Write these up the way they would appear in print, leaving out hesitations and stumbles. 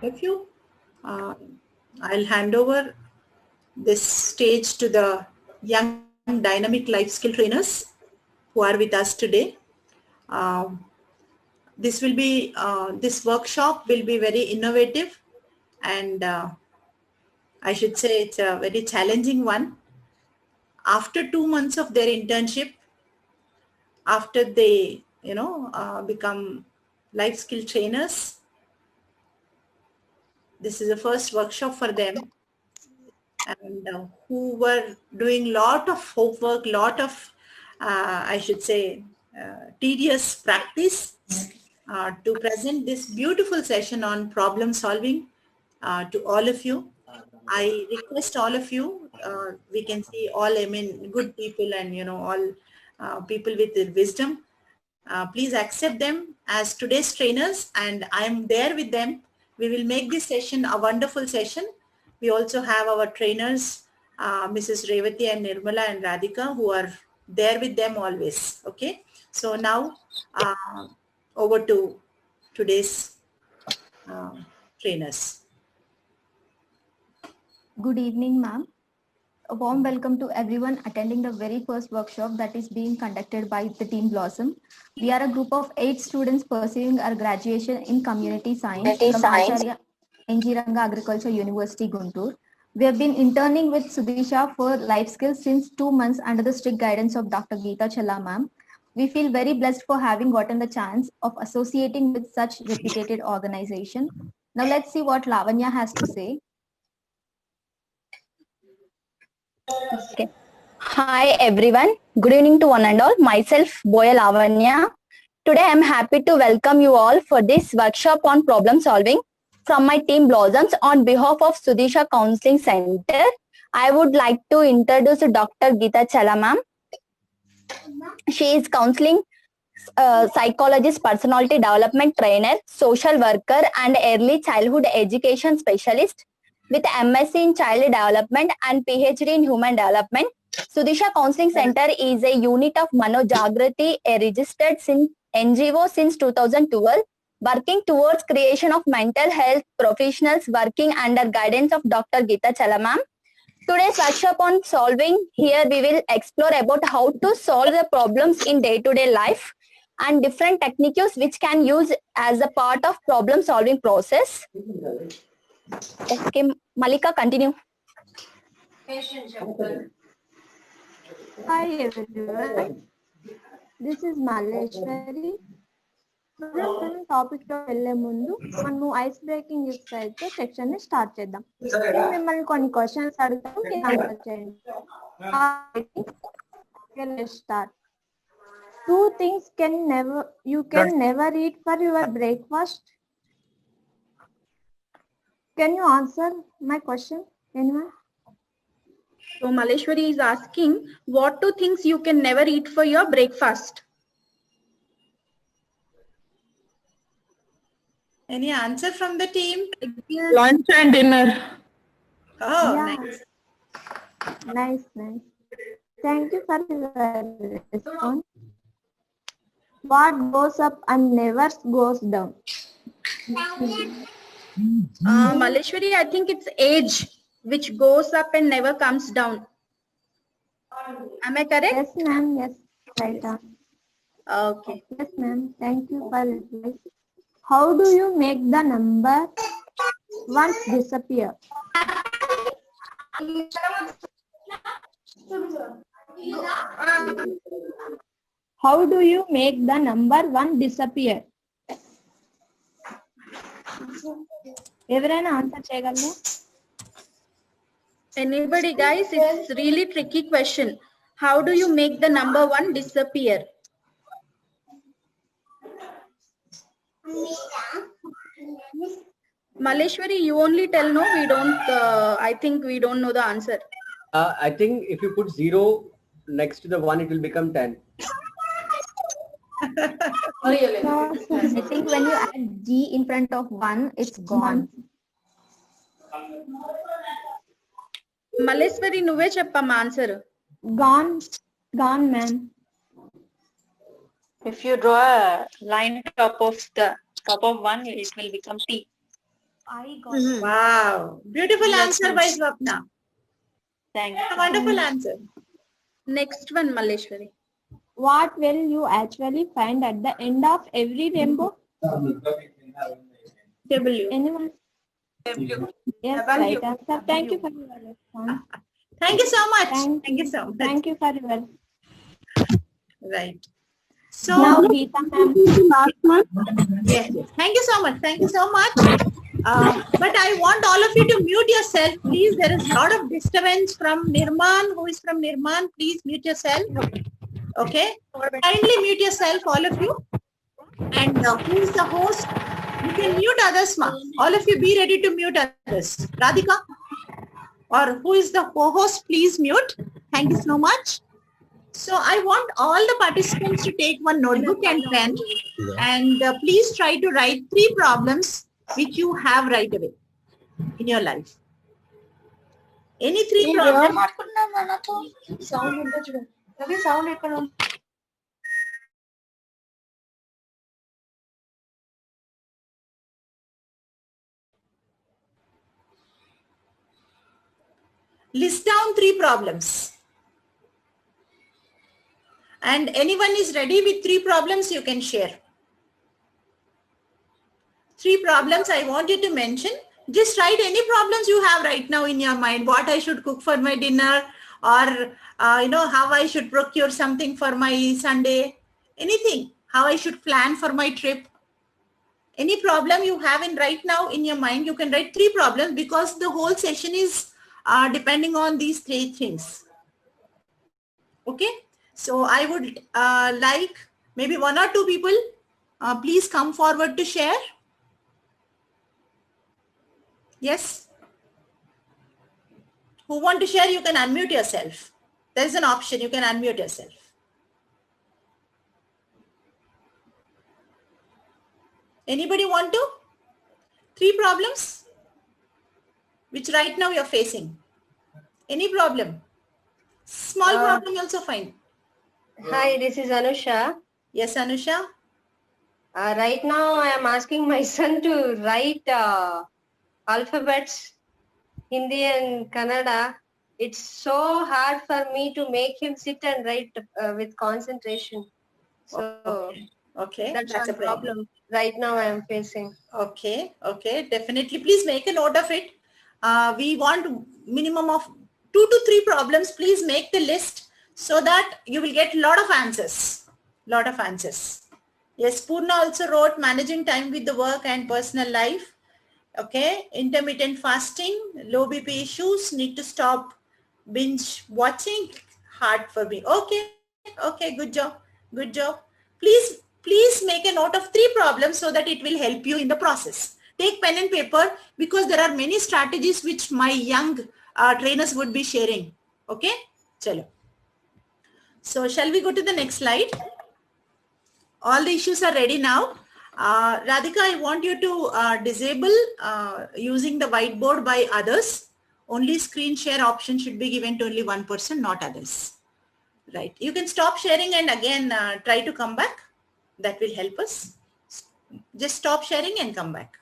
of you. I'll hand over this stage to the young dynamic life skill trainers who are with us today. This workshop will be very innovative, and I should say it's a very challenging one. After 2 months of their internship, after they become life skill trainers, this is the first workshop for them, and who were doing lot of homework, lot of I should say tedious practice to present this beautiful session on problem solving to all of you. I request all of you, we can see all, I mean, good people and, all people with wisdom. Please accept them as today's trainers, and I'm there with them. We will make this session a wonderful session. We also have our trainers, Mrs. Revati and Nirmala and Radhika, who are there with them always. Okay. So now over to today's trainers. Good evening, ma'am. A warm welcome to everyone attending the very first workshop that is being conducted by the Team Blossom. We are a group of 8 students pursuing our graduation in Community Science from Acharya NG Ranga Agriculture University, Guntur. We have been interning with Sudisha for life skills since 2 months under the strict guidance of Dr. Geeta Challa, ma'am. We feel very blessed for having gotten the chance of associating with such reputed organization. Now let's see what Lavanya has to say. Okay. Hi everyone. Good evening to one and all. Myself Boya Lavanya. Today I am happy to welcome you all for this workshop on problem solving from my team Blossoms on behalf of Sudisha Counseling Center. I would like to introduce Dr. Geeta Challa ma'am. She is counseling psychologist, personality development trainer, social worker and early childhood education specialist with MSc in Child Development and PhD in Human Development. Sudisha Counseling Center is a unit of Mano Jagrati, a registered NGO since 2012, working towards creation of mental health professionals working under guidance of Dr. Geeta Challa ma'am. Today's workshop on solving, here we will explore about how to solve the problems in day-to-day life and different techniques which can use as a part of problem solving process. Okay, Malika, continue. Hi everyone, this is Maleshwari. మనం topic లో వెళ్లే ముందు మనము ice breaking exercise తో section ని start చేద్దాం. నేను మిమ్మల్ని కొన్ని క్వశ్చన్స్ అడుగుతాను, మీరు ఆన్సర్ చేయండి. Start. 2 things you can never eat for your breakfast. Can you answer my question, anyone? So Maleshwari is asking, what 2 things you can never eat for your breakfast? Any answer from the team? Lunch and dinner. Oh, Yeah. nice. Nice. Thank you for your response. What goes up and never goes down? Maleshwari, I think it's age, which goes up and never comes down. Am I correct? Yes, ma'am. Yes, right on. Okay. Yes, ma'am. Thank you for advice. How do you make the number once disappear? How do you make the number 1 disappear? ఎవరైనా answer చేయగలరా? Anybody, guys? It's really tricky question. How do you make the number 1 disappear? Maleshwari, you only tell. No, we don't. I think we don't know the answer. I think if you put 0 next to the 1, it will become 10. No, I think when you add G in front of 1, it's gone. Maleshwari, nuve cheppama answer. Gone, man. If you draw a line top of 1, it will become T. I got it. Wow. Beautiful answer by Swapna. Thank A wonderful answer. Next one, Maleshwari. What will you actually find at the end of every rainbow? W. Anyone? Yes, right answer. Thank you for your response. Thank you so much. Thank Thank you so much. Thank you for your. Right. So, Now, Geeta ma'am. yes, yes. Thank you so much. Thank you so much. But I want all of you to mute yourself, please. There is a lot of disturbance from Nirman. Who is from Nirman? Please mute yourself. Okay. Kindly mute yourself, all of you. And who is the host? You can mute others, ma. All of you be ready to mute others. Radhika? Or who is the co-host? Please mute. Thank you so much. So I want all the participants to take one notebook and pen and please try to write 3 problems which you have right away in your life. Any 3 problems? List down 3 problems. And anyone is ready with 3 problems, you can share. 3 problems I want you to mention. Just write any problems you have right now in your mind. What I should cook for my dinner, or how I should procure something for my Sunday. Anything. How I should plan for my trip. Any problem you have in right now in your mind, you can write 3 problems because the whole session is depending on these 3 things. Okay. So I would like maybe 1 or 2 people, please come forward to share. Yes. Who want to share? You can unmute yourself. There's an option. You can unmute yourself. Anybody want to? 3 problems which right now you're facing. Any problem? Small problem also fine. Hi, this is Anusha. Yes, Anusha. Right now, I am asking my son to write alphabets, Hindi and Kannada. It's so hard for me to make him sit and write with concentration. So Okay. that's a one problem right now I am facing. Okay. Okay. Definitely. Please make a note of it. We want minimum of 2 to 3 problems. Please make the list so that you will get a lot of answers. Lot of answers. Yes, Purna also wrote managing time with the work and personal life. Okay. Intermittent fasting, low BP issues, need to stop binge watching, hard for me. Okay. Okay. Good job. Good job. Please make a note of 3 problems so that it will help you in the process. Take pen and paper because there are many strategies which my young trainers would be sharing. Okay. Chalo. So shall we go to the next slide? All the issues are ready now. Radhika, I want you to disable using the whiteboard by others. Only screen share option should be given to only one person, not others. Right. You can stop sharing and again try to come back. That will help us. Just stop sharing and come back.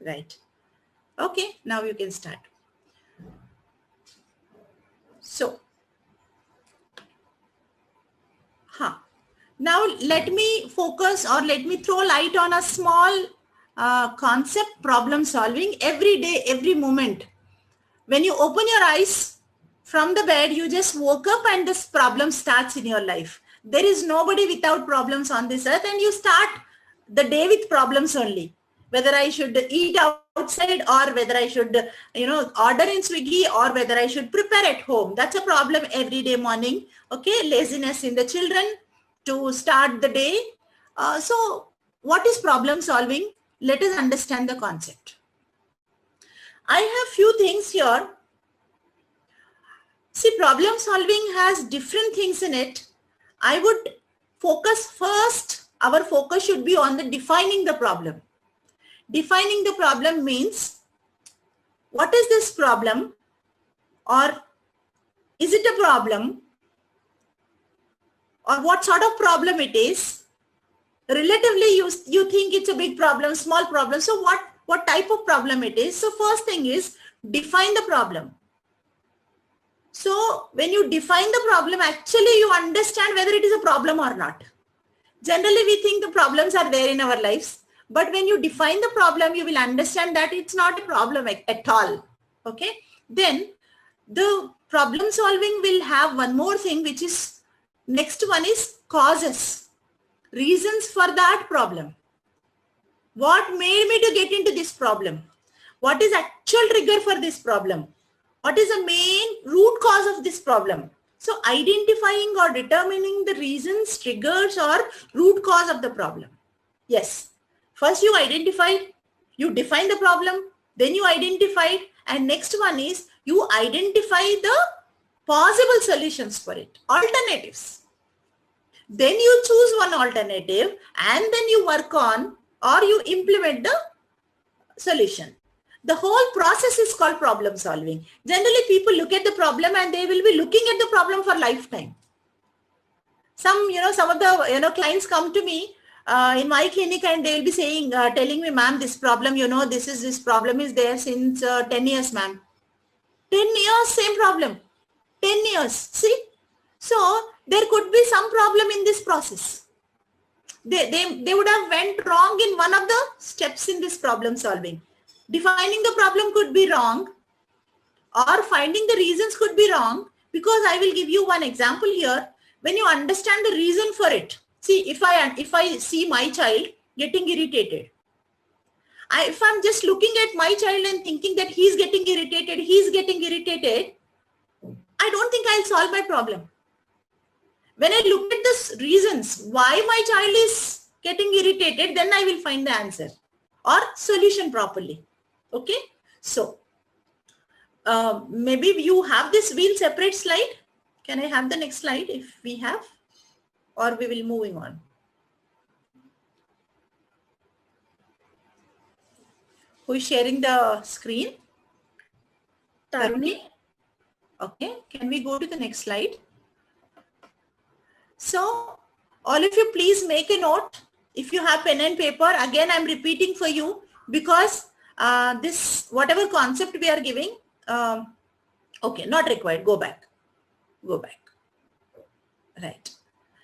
Right. Okay. Now you can start. So, now let me focus or let me throw light on a small concept, problem solving every day, every moment. When you open your eyes from the bed, you just woke up and this problem starts in your life. There is nobody without problems on this earth and you start the day with problems only. Whether I should eat outside or whether I should, order in Swiggy or whether I should prepare at home. That's a problem every day morning. Okay. Laziness in the children to start the day. So what is problem solving? Let us understand the concept. I have few things here. See, problem solving has different things in it. I would focus first, our focus should be on the defining the problem. Defining the problem means, what is this problem? Or is it a problem? Or what sort of problem it is? Relatively, you think it's a big problem, small problem. So what type of problem it is. So first thing is define the problem. So when you define the problem, actually you understand whether it is a problem or not. Generally, we think the problems are there in our lives, but when you define the problem, you will understand that it's not a problem at all. Okay. Then the problem solving will have one more thing, which is next one is causes, reasons for that problem. What made me to get into this problem? What is actual trigger for this problem? What is the main root cause of this problem? So identifying or determining the reasons, triggers or root cause of the problem. Yes. First you identified, you define the problem, then you identified, and next one is you identify the possible solutions for it, alternatives. Then you choose one alternative and then you work on or you implement the solution. The whole process is called problem solving. Generally, people look at the problem and they will be looking at the problem for lifetime. Some of the, clients come to me in my clinic and they will be saying, telling me, ma'am, this problem, this problem is there since 10 years, ma'am. 10 years, same problem. 10 years, see? So there could be some problem in this process. They would have went wrong in one of the steps in this problem solving. Defining the problem could be wrong or finding the reasons could be wrong, because I will give you one example here. When you understand the reason for it, see, if I see my child getting irritated, if I'm just looking at my child and thinking that he's getting irritated, I don't think I'll solve my problem. When I look at the reasons why my child is getting irritated, then I will find the answer or solution properly. Okay. So maybe you have this wheel separate slide. Can I have the next slide if we have, or we will moving on? Who is sharing the screen? Taruni. Okay. Can we go to the next slide? So all of you please make a note. If you have pen and paper, again I'm repeating for you, because this whatever concept we are giving, okay, not required. Go back. Right.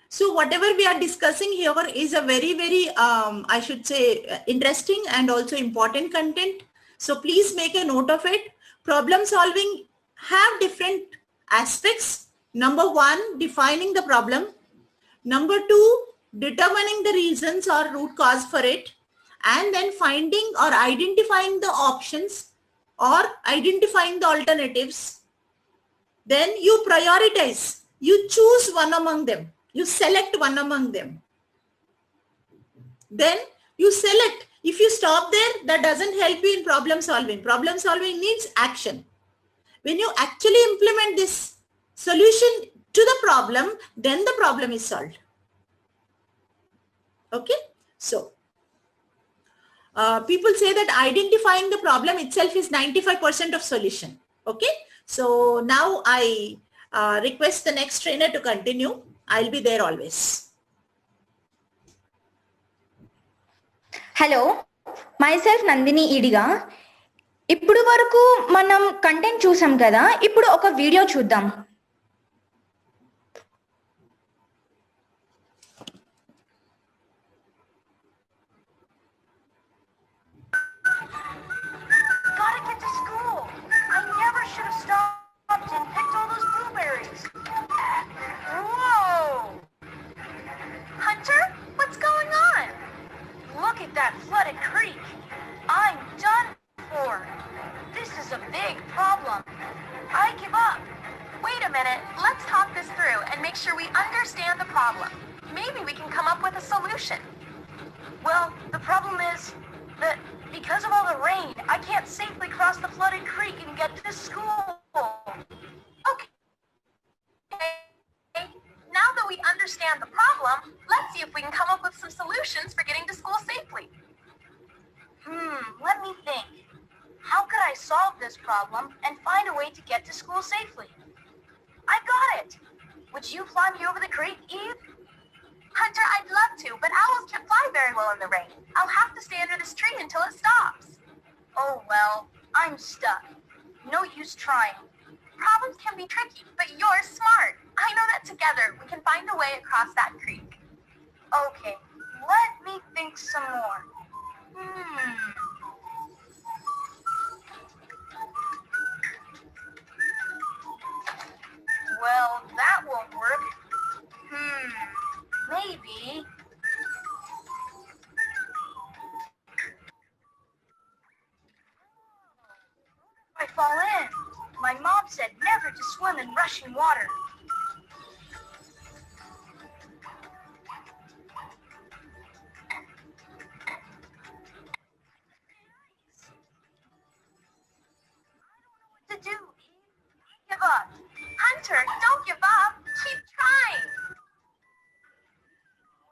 So whatever we are discussing here is a very, very, I should say, interesting and also important content. So please make a note of it. Problem solving have different aspects. Number one, defining the problem. Number two, determining the reasons or root cause for it. And then finding or identifying the options or identifying the alternatives. Then you prioritize. You choose one among them. You select one among them. Then you select. If you stop there, that doesn't help you in problem solving. Problem solving needs action. When you actually implement this solution to the problem, then the problem is solved. Okay. So people say that identifying the problem itself is 95% of solution. Okay. So now I request the next trainer to continue. I'll be there always. Hello, myself Nandini Idiga. ఇప్పుడు వరకు మనం content చూసాం కదా, ఇప్పుడు ఒక video చూద్దాం. Gotta get to school. I never should have stopped and picked all those blueberries. Whoa! Hunter, what's going on? Look at that flooded creek. I'm done for. This is a big problem. I give up. Wait a minute. Let's talk this through and make sure we understand the problem. Maybe we can come up with a solution. Well, the problem is that because of all the rain, I can't safely cross the flooded creek and get to school. Okay. Now that we understand the problem, let's see if we can come up with some solutions for getting to school safely. Let me think. How could I solve this problem and find a way to get to school safely? I got it! Would you fly me over the creek, Eve? Hunter, I'd love to, but owls can't fly very well in the rain. I'll have to stay under this tree until it stops. Oh well, I'm stuck. No use trying. Problems can be tricky, but you're smart. I know that together we can find a way across that creek. Okay, let me think some more. Well, that won't work. Maybe. I fall in. My mom said never to swim in rushing water. I don't know what to do. Give up. Hunter, don't give up. Keep trying.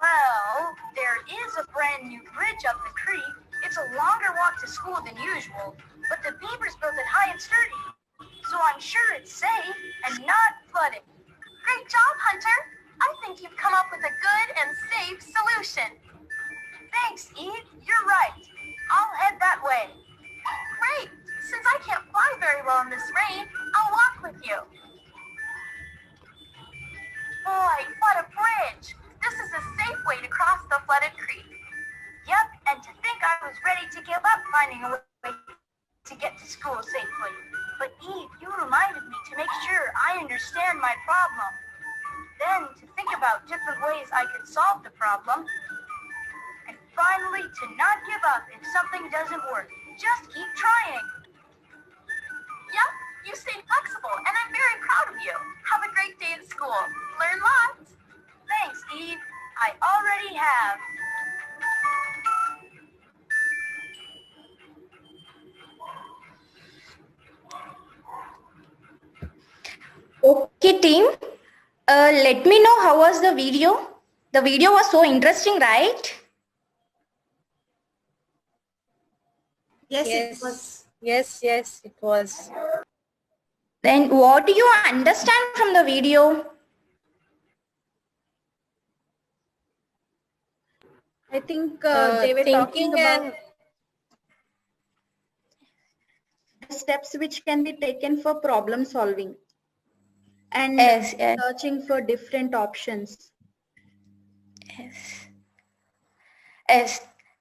Well, there is a brand new bridge up the creek. It's a longer walk to school than usual, but the beavers built it high and sturdy, so I'm sure it's safe and not flooded. Great job, Hunter. I think you've come up with a good and safe solution. Thanks, Eve. You're right. I'll head that way. Great. Since I can't fly very well in this rain, I'll walk with you. Boy, what a bridge. This is a safe way to cross the flooded creek. Yep, and to think I was ready to give up finding a way to get to school safely. But Eve, you reminded me to make sure I understand my problem. Then to think about different ways I could solve the problem. And finally, to not give up if something doesn't work. Just keep trying. Yep, you stayed flexible, and I'm very proud of you. Have a great day at school. Learn lots. Thanks, Eve. I already have. Okay, team. Let me know how was the video. The video was so interesting, right? Yes, it was. Yes, it was. Then what do you understand from the video? I think they were talking about the steps which can be taken for problem solving and Yes. searching for different options. Yes.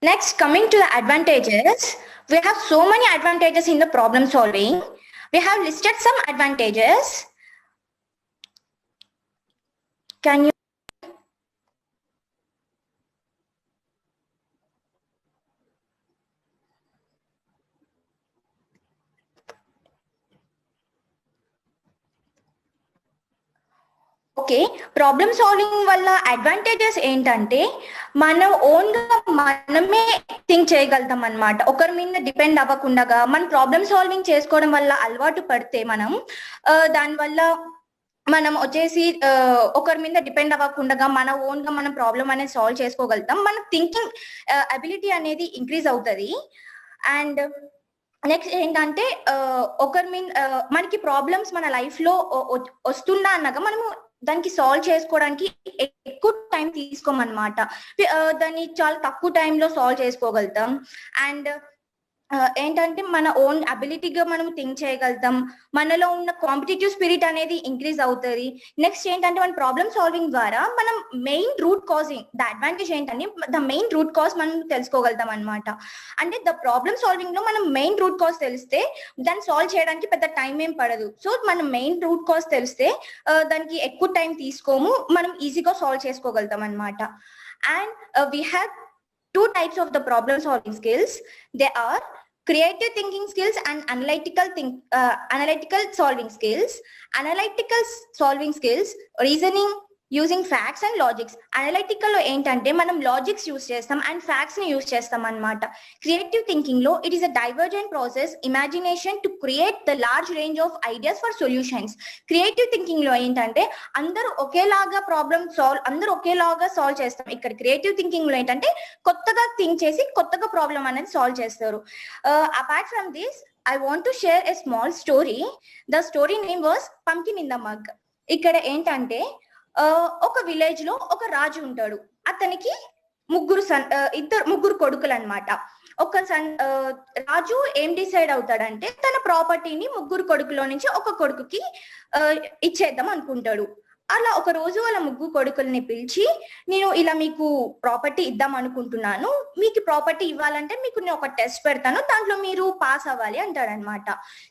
Next, coming to the advantages, we have so many advantages in the problem solving. We have listed some advantages. Can you? Okay problem solving వల్ల advantages ఏంటంటే మనం own గా మనమే think చేయగలుగుతాం అన్నమాట. ఒకరి మీద depend అవ్వకుండా మనం ప్రాబ్లమ్ సాల్వింగ్ చేసుకోవడం వల్ల అలవాటు పడితే మనం దానివల్ల మనం వచ్చేసి ఒకరి మీద డిపెండ్ అవ్వకుండా మన ఓన్ గా మనం ప్రాబ్లమ్ అనేది సాల్వ్ చేసుకోగలుగుతాం. మన థింకింగ్ అబిలిటీ అనేది ఇంక్రీజ్ అవుతుంది. అండ్ నెక్స్ట్ ఏంటంటే ఒకరి మీద మనకి ప్రాబ్లమ్స్ మన లైఫ్ లో వస్తున్నా అన్నాక మనము దానికి సాల్వ్ చేసుకోవడానికి ఎక్కువ టైం తీసుకోమన్నమాట. దాన్ని చాలా తక్కువ టైంలో సాల్వ్ చేసుకోగలుగుతాం. అండ్ ఏంటంటే మన ఓన్ అబిలిటీగా మనం థింక్ చేయగలుగుతాం. మనలో ఉన్న కాంపిటేటివ్ స్పిరిట్ అనేది ఇంక్రీజ్ అవుతుంది. నెక్స్ట్ ఏంటంటే మన ప్రాబ్లమ్ సాల్వింగ్ ద్వారా మనం main root causing the advantage ఏంటంటే ద మెయిన్ రూట్ కాజ్ మనం తెలుసుకోగలుగుతాం అనమాట. అంటే ద ప్రాబ్లమ్ సాల్వింగ్ లో మనం మెయిన్ రూట్ కాజ్ తెలిస్తే దాన్ని సాల్వ్ చేయడానికి పెద్ద టైం ఏం పడదు. సో మనం మెయిన్ రూట్ కాజ్ తెలిస్తే దానికి ఎక్కువ టైం తీసుకోము, మనం ఈజీగా సాల్వ్ చేసుకోగలుగుతాం అనమాట. And we have two types of the problem solving skills. They are creative thinking skills and analytical solving skills. Analytical solving skills, reasoning using facts and logics. Analytical lo entante manam logics use chestam and facts ni use chestam annamata. Creative thinking lo it is a divergent process, imagination to create the large range of ideas for solutions. Creative thinking lo entante andaru okelaga problem solve andaru okelaga solve chestam. Ikkada creative thinking lo entante kottaga think chesi kottaga problem anedi solve chestaru. Apart from this, I want to share a small story. The story name was Pumpkin in the Mug. Ikkada entante ఒక village లో ఒక రాజు ఉంటాడు. అతనికి ముగ్గురు కొడుకులు అన్నమాట. రాజు ఏం decide అవుతాడంటే తన ప్రాపర్టీని 3 కొడుకులో నుంచి ఒక కొడుకుకి ఇచ్చేద్దాం అనుకుంటాడు. అలా ఒక రోజు వాళ్ళ 3 కొడుకుల్ని పిలిచి, నేను ఇలా మీకు ప్రాపర్టీ ఇద్దాం అనుకుంటున్నాను, మీకు ప్రాపర్టీ ఇవ్వాలంటే మీకు నేను ఒక టెస్ట్ పెడతాను, దాంట్లో మీరు పాస్ అవ్వాలి అంటాడనమాట.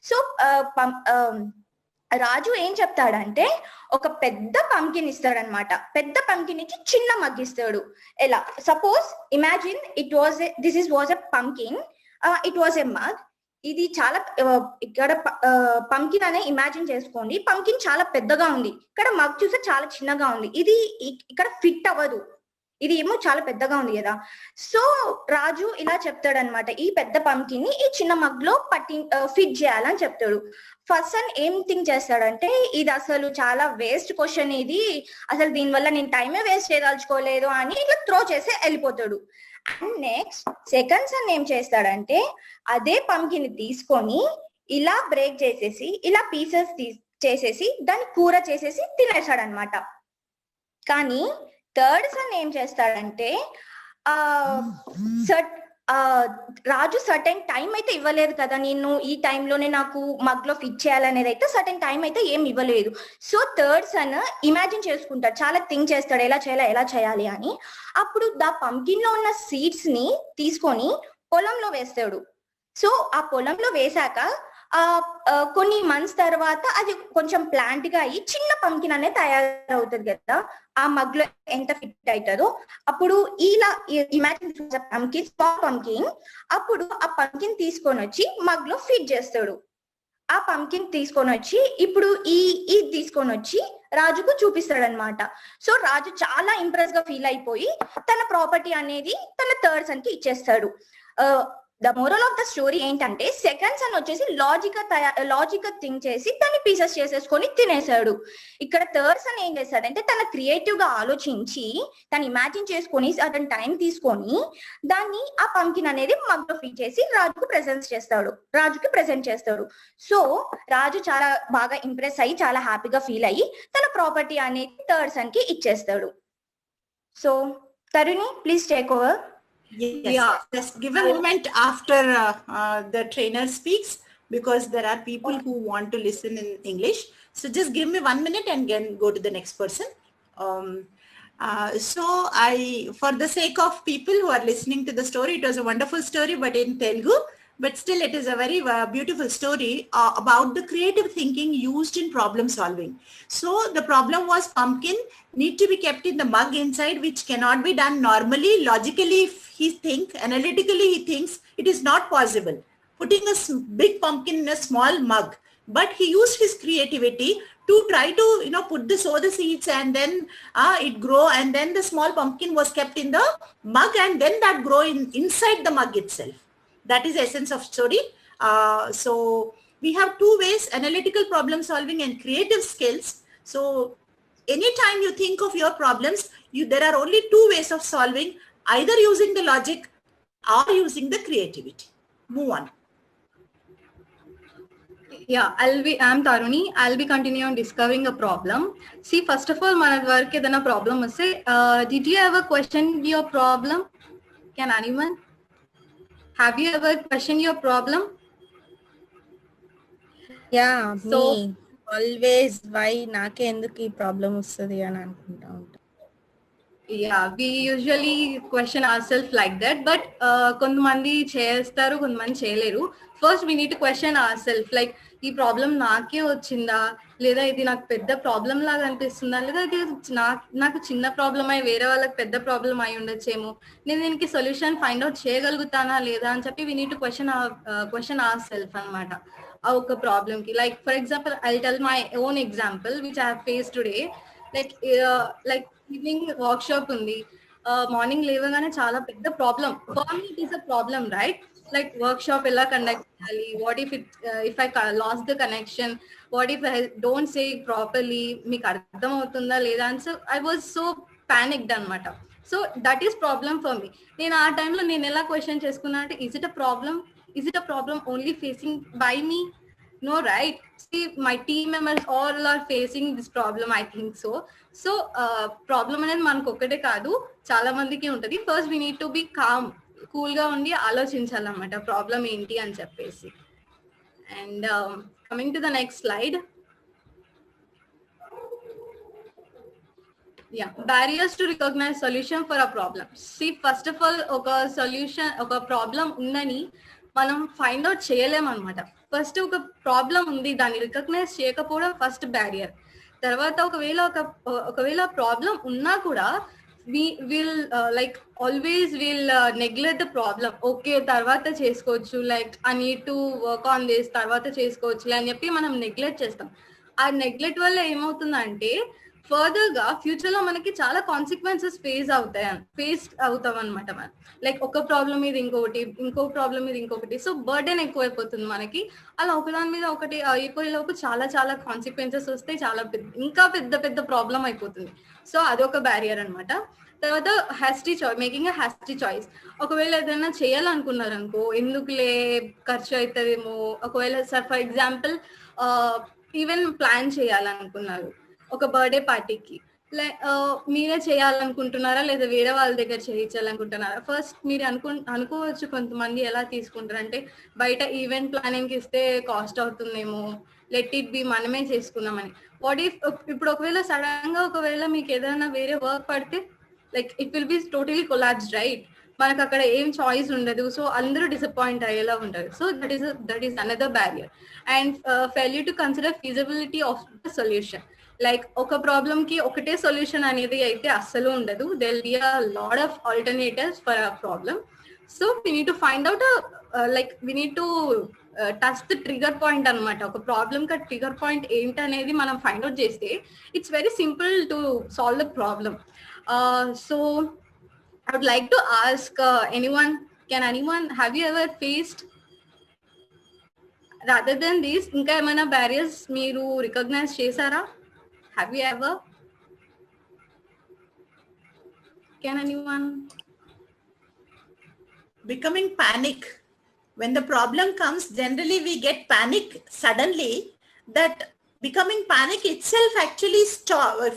సో రాజు ఏం చెప్తాడంటే ఒక పెద్ద పంకిన్ ఇస్తాడనమాట. పెద్ద పంకిన్ ఇచ్చి చిన్న మగ్ ఇస్తాడు. ఎలా, suppose imagine this was a pumpkin, it was a mug. ఇది చాలా ఇక్కడ పంకిన్ అనే ఇమాజిన్ చేసుకోండి. పంకిన్ చాలా పెద్దగా ఉంది, ఇక్కడ మగ్ చూస్తే చాలా చిన్నగా ఉంది. ఇది ఇక్కడ ఫిట్ అవ్వదు, ఇది ఏమో చాలా పెద్దగా ఉంది కదా. సో రాజు ఇలా చెప్తాడనమాట, ఈ పెద్ద పంకిన్ ని ఈ చిన్న మగ్ లో ఫిట్ చేయాలని చెప్తాడు. ఫస్ట్ సన్ ఏం థింక్ చేస్తాడంటే, ఇది అసలు చాలా వేస్ట్ క్వశ్చన్, ఇది అసలు దీనివల్ల నేను టైమే వేస్ట్ చేయదలుచుకోలేదు అని ఇట్లా త్రో చేసి వెళ్ళిపోతాడు. అండ్ నెక్స్ట్ సెకండ్ సన్ ఏం చేస్తాడంటే, అదే పంకిన్ తీసుకొని ఇలా బ్రేక్ చేసేసి ఇలా పీసెస్ చేసేసి దాన్ని కూర చేసేసి తినేస్తాడనమాట. కానీ థర్డ్ సన్ ఏం చేస్తాడంటే, రాజు సర్టెన్ టైం అయితే ఇవ్వలేదు కదా, నేను ఈ టైంలోనే నాకు మగ్ లో ఫిట్ చేయాలనేది అయితే సర్టెన్ టైం అయితే ఏం ఇవ్వలేదు. సో థర్డ్ సన్ ఇమాజిన్ చేసుకుంటాడు, చాలా థింక్ చేస్తాడు ఎలా చేయాలి అని. అప్పుడు దా పంకిన్ లో ఉన్న సీడ్స్ ని తీసుకొని పొలంలో వేస్తాడు. సో ఆ పొలంలో వేసాక కొన్ని మంత్స్ తర్వాత అది కొంచెం ప్లాంట్ గా అయ్యి చిన్న పంకిన్ అనేది తయారవుతుంది కదా, ఆ మగ్ లో ఎంత ఫిట్ అవుతుందో. అప్పుడు ఇలా ఇమాజిన్ పంకిన్, స్మాల్ పంకిన్, అప్పుడు ఆ పంకిన్ తీసుకొని వచ్చి మగ్ లో ఫిట్ చేస్తాడు. ఆ పంకిన్ తీసుకొని వచ్చి ఇప్పుడు ఈ తీసుకొని వచ్చి రాజుకు చూపిస్తాడు అనమాట. సో రాజు చాలా ఇంప్రెస్ గా ఫీల్ అయిపోయి తన ప్రాపర్టీ అనేది తన థర్డ్ సన్ కి ఇచ్చేస్తాడు. The moral of the story ఏంటంటే, సెకండ్ సన్ వచ్చేసి లాజిక్ థింక్ చేసి దాన్ని పీసెస్ చేసేసుకొని తినేశాడు. ఇక్కడ థర్డ్ సన్ ఏం చేశాడంటే, తన క్రియేటివ్ గా ఆలోచించి తను ఇమాజిన్ చేసుకొని అతని టైం తీసుకొని దాన్ని ఆ పంకిన్ అనేది మగ్ లో ఫిట్ చేసి రాజుకి ప్రెజెంట్ చేస్తాడు. సో రాజు చాలా బాగా ఇంప్రెస్ అయ్యి చాలా హ్యాపీగా ఫీల్ అయ్యి తన ప్రాపర్టీ అనేది థర్డ్ సన్ కి ఇచ్చేస్తాడు. So Taruni, please take over. Yeah, just give a moment after the trainer speaks, because there are people who want to listen in English. So just give me 1 minute and then go to the next person. So for the sake of people who are listening to the story, it was a wonderful story, but in Telugu. But still, it is a very beautiful story about the creative thinking used in problem solving. So the problem was pumpkin need to be kept in the mug inside, which cannot be done normally. Logically, if he thinks, analytically he thinks it is not possible, putting a big pumpkin in a small mug. But he used his creativity to try to, sow the seeds, and then it grow, and then the small pumpkin was kept in the mug, and then that grow inside the mug itself. That is the essence of story. So we have two ways: analytical problem solving and creative skills. So anytime you think of your problems, there are only two ways of solving: either using the logic or using the creativity. Move on. Yeah, I'm Taruni. I'll be continuing discovering a problem. See, first of all, my work is a problem. Did you ever question your problem? Can anyone? Have you ever questioned your problem? Yeah, so me. Always why naake enduku ee problem vastadi ani anukunta unta. Yeah, we usually question ourselves like that, but kontamandi chestaru, kontamandi cheyaleru. First we need to question ourselves, like ఈ problem నాకే వచ్చిందా, లేదా ఇది నాకు పెద్ద problem లాగా అనిపిస్తుందా, లేదా ఇది నాకు చిన్న ప్రాబ్లం అయి వేరే వాళ్ళకి పెద్ద ప్రాబ్లం అయి ఉండొచ్చేమో, నేను దీనికి సొల్యూషన్ ఫైండ్ అవుట్ చేయగలుగుతానా లేదా అని చెప్పి we need to question our self అనమాట ఆ ఒక ప్రాబ్లమ్ కి. Like for example I tell my own example which I have face today. Like evening work shop ఉంది, మార్నింగ్ లేవగానే చాలా పెద్ద problem. For me it is a problem, right? Like workshop ella conduct cheyali, what if I lost the connection, what if I don't say it properly, meeku ardham avutunda leda, and so I was so panicked anamata. So that is problem for me. Nenu aa time lo nenu ela question cheskunna ante, is it a problem only facing by me? No, right? See, my team members all are facing this problem, I think so. So problem anedi manaku okate kaadu, chaala mandiki untadi. First we need to be calm. కూల్గా ఉండి ఆలోచించాలన్నమాట problem ఏంటి అని చెప్పేసి. And coming to the next slide. Yeah, barriers to recognize solution for a problem. See, first of all, ఒక solution, ఒక problem ఉందని మనం find out చేయలేమన్నమాట. First ఒక ప్రాబ్లం ఉంది, దాన్ని రికగ్నైజ్ చేయకపోవడం ఫస్ట్ బ్యారియర్. తర్వాత ఒకవేళ ప్రాబ్లం ఉన్నా కూడా will like always will neglect the problem. Okay, తర్వాత చేసుకోవచ్చు, like I need to work on this, తర్వాత చేసుకోవచ్చు అని చెప్పి మనం నెగ్లెక్ట్ చేస్తాం. ఆ నెగ్లెక్ట్ వల్ల ఏమవుతుందంటే ఫర్దర్ గా ఫ్యూచర్ లో మనకి చాలా కాన్సిక్వెన్సెస్ ఫేస్ అవుతాం అనమాట. మనం లైక్ ఒక ప్రాబ్లం మీద ఇంకొకటి, ఇంకో ప్రాబ్లం మీద ఇంకొకటి, సో బర్డెన్ ఎక్కువైపోతుంది మనకి. అలా ఒకదాని మీద ఒకటి అయిపోయేలోపు చాలా చాలా కాన్సిక్వెన్సెస్ వస్తాయి, చాలా ఇంకా పెద్ద ప్రాబ్లం అయిపోతుంది. సో అదొక బ్యారియర్ అనమాట. తర్వాత మేకింగ్ ఎ హ్యాస్టీ చాయిస్. ఒకవేళ ఏదైనా చేయాలనుకున్నారు అనుకో, ఎందుకులే ఖర్చు అవుతుందేమో. ఒకవేళ ఫర్ ఎగ్జాంపుల్ ఈవెన్ ప్లాన్ చేయాలనుకున్నారు ఒక బర్త్డే పార్టీకి, మీరే చేయాలనుకుంటున్నారా లేదా వేరే వాళ్ళ దగ్గర చేయించాలనుకుంటున్నారా? ఫస్ట్ మీరు అనుకోవచ్చు కొంతమంది ఎలా తీసుకుంటారు అంటే, బయట ఈవెంట్ ప్లానింగ్ ఇస్తే కాస్ట్ అవుతుందేమో, లెట్ ఇట్ బి, మనమే చేసుకున్నామని. వాట్ ఇఫ్ ఇప్పుడు ఒకవేళ సడన్ గా ఒకవేళ మీకు ఏదైనా వేరే వర్క్ పడితే, like it will be totally collapsed, right? మనకు అక్కడ ఏం చాయిస్ ఉండదు, సో అందరూ డిసప్పాయింట్ అయ్యేలా ఉంటారు. So that is another barrier. And failure to consider feasibility of the solution. Like ఒక ప్రాబ్లమ్ కి ఒకటే సొల్యూషన్ అనేది అయితే అస్సలు ఉండదు. There will be a lot of alternatives for a problem. So we need to find out like we need to touch the trigger point అనమాట. ఒక problem కి ట్రిగర్ పాయింట్ ఏంటనేది మనం ఫైండ్ అవుట్ చేస్తే it's very simple to solve the problem. So I would like to ask have you ever faced, rather than these, ఇంకా ఏమైనా barriers మీరు recognize చేశారా? Have you ever? Can anyone? Becoming panic. When the problem comes, generally we get panic suddenly. That becoming panic itself actually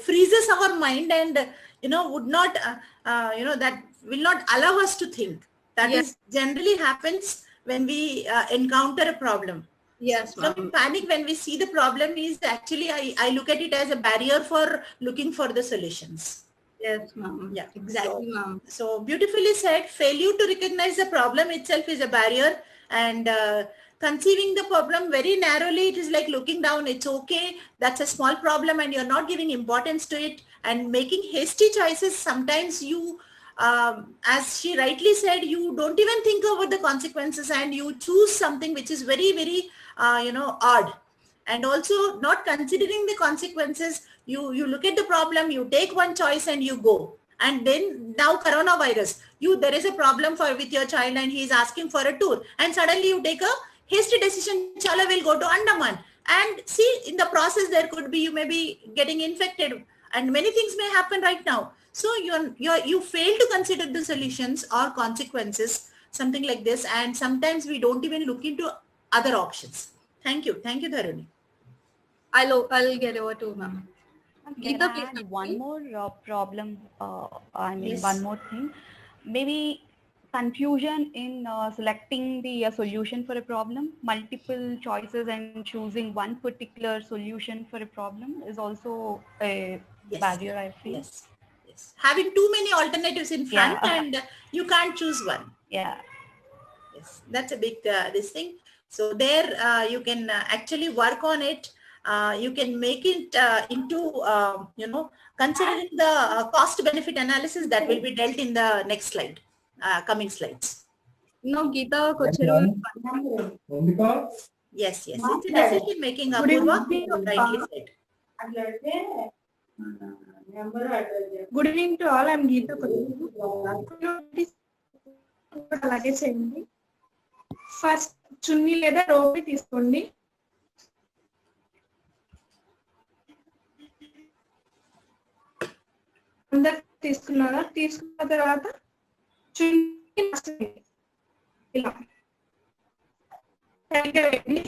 freezes our mind and would not that will not allow us to think. That Yes. is generally happens when we encounter a problem. Yes, Becoming panic when we see the problem is actually I look at it as a barrier for looking for the solutions. Yes, ma'am. Yeah, Exactly, ma'am. So beautifully said. Failure to recognize the problem itself is a barrier, and conceiving the problem very narrowly, it is like looking down. It's okay, that's a small problem and you're not giving importance to it, and making hasty choices. Sometimes you as she rightly said, you don't even think about the consequences and you choose something which is very very odd, and also not considering the consequences. You look at the problem, you take one choice and you go. And then now coronavirus, there is a problem with your child and he is asking for a tour, and suddenly you take a hasty decision, chala will go to Andaman, and see, in the process there could be, you may be getting infected and many things may happen right now. So you fail to consider the solutions or consequences, something like this, and sometimes we don't even look into other options. Thank you, Dharani. I'll get over to ma'am. Can I add one more problem? Yes. One more thing. Maybe confusion in selecting the solution for a problem. Multiple choices and choosing one particular solution for a problem is also a Yes. barrier, I feel. Yes. Having too many alternatives in front, Yeah. and you can't choose one. Yeah. Yes, that's a big this thing. So there you can actually work on it. You can make it into considering the cost benefit analysis that will be dealt in the next slide, coming slides. No, Geeta, Kocheru. Yes, it's a decision making, Apurva, rightly said. Good evening to all. I'm Geetha. అలాగే చేయండి. First చున్నీ లేదా రోపి తీసుకోండి. అందరు తీసుకున్నారా? తీసుకున్న తర్వాత చున్నీ ఇలా టైట్గా పెట్టి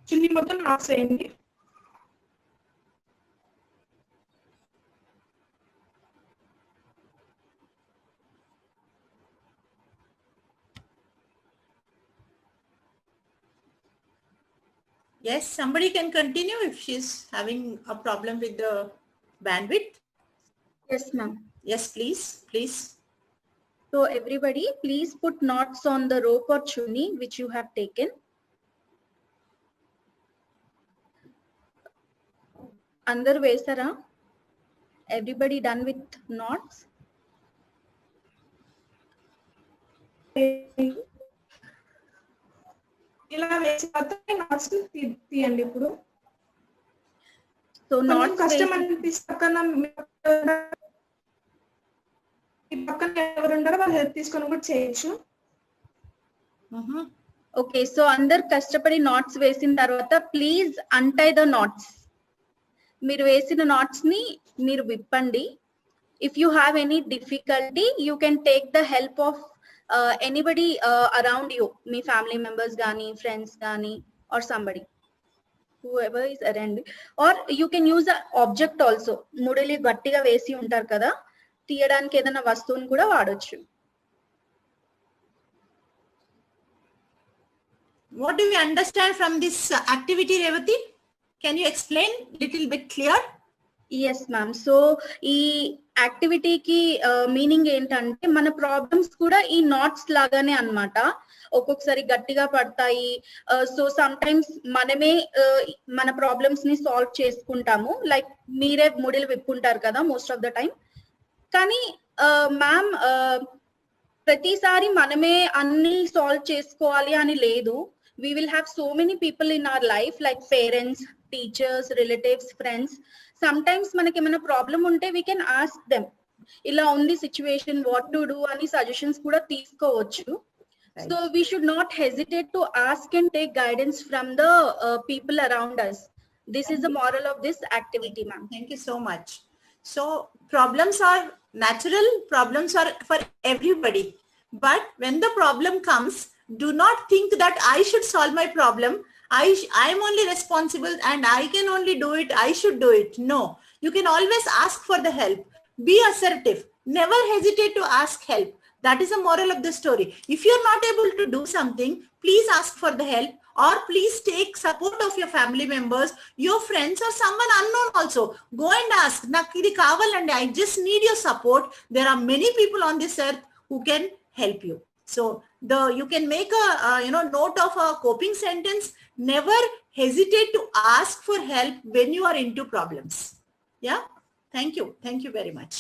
చున్నీ మొత్తం నాస్ చేయండి. Yes, somebody can continue if she's having a problem with the bandwidth. Yes, ma'am. Yes, please. So everybody, please put knots on the rope or chunni which you have taken. Andar vesara? Everybody done with knots? ఇలా వేసిన తర్వాత NATS తీయండి ఇప్పుడు. So కొంచెం knots కష్టం అనిపిస్తే పక్కన ఎవరు ఉంటారో వాళ్ళు హెల్ప్ తీసుకొని కూడా చేయొచ్చు. ఓకే, సో అందరు కష్టపడి నాట్స్ వేసిన తర్వాత ప్లీజ్ అంటై ద నాట్స్. మీరు వేసిన నాట్స్ ని మీరు విప్పండి. If you have any difficulty you can take the help of anybody around you, మీ ఫ్యామిలీ మెంబర్స్ కానీ ఫ్రెండ్స్ కానీ or somebody whoever is around, or you can use an object also. ముడలి గట్టిగా వేసి ఉంటారు కదా, తీయడానికి ఏదైనా వస్తువుని కూడా వాడొచ్చు. What do we understand from this activity, Revati? Can you explain little bit clear? Yes, ma'am. So ఈ యాక్టివిటీకి మీనింగ్ ఏంటంటే మన ప్రాబ్లమ్స్ కూడా ఈ నాట్స్ లాగానే అన్నమాట. ఒక్కొక్కసారి గట్టిగా పడతాయి. సో సమ్ టైమ్స్ మనమే మన ప్రాబ్లమ్స్ ని సాల్వ్ చేసుకుంటాము. లైక్ మీరే ముడిలు విప్పుంటారు కదా మోస్ట్ ఆఫ్ ద టైం. కానీ మ్యామ్ ప్రతిసారి మనమే అన్ని సాల్వ్ చేసుకోవాలి అని లేదు. We will have so many people in our life like parents, teachers, relatives, friends. Sometimes మనకి ఏమైనా ప్రాబ్లం ఉంటే we can ask them. ఇలా ఉంది సిచ్యువేషన్, వాట్ టు డూ అని సజెషన్స్ కూడా తీసుకోవచ్చు. So we should not hesitate to ask and take guidance from the people around us. This is the moral of this activity, ma'am. Thank you so much. So problems are natural, problems are for everybody. But when the problem comes, do not think that I should solve my problem. I am only responsible and I can only do it. I should do it. No, you can always ask for the help. Be assertive. Never hesitate to ask help. That is the moral of the story. If you are not able to do something, please ask for the help, or please take support of your family members, your friends, or someone unknown also. Go and ask. Naku idi kavalandi. I just need your support. There are many people on this earth who can help you. So you can make a note of a coping sentence. Never hesitate to ask for help when you are into problems. Yeah. Thank you very much.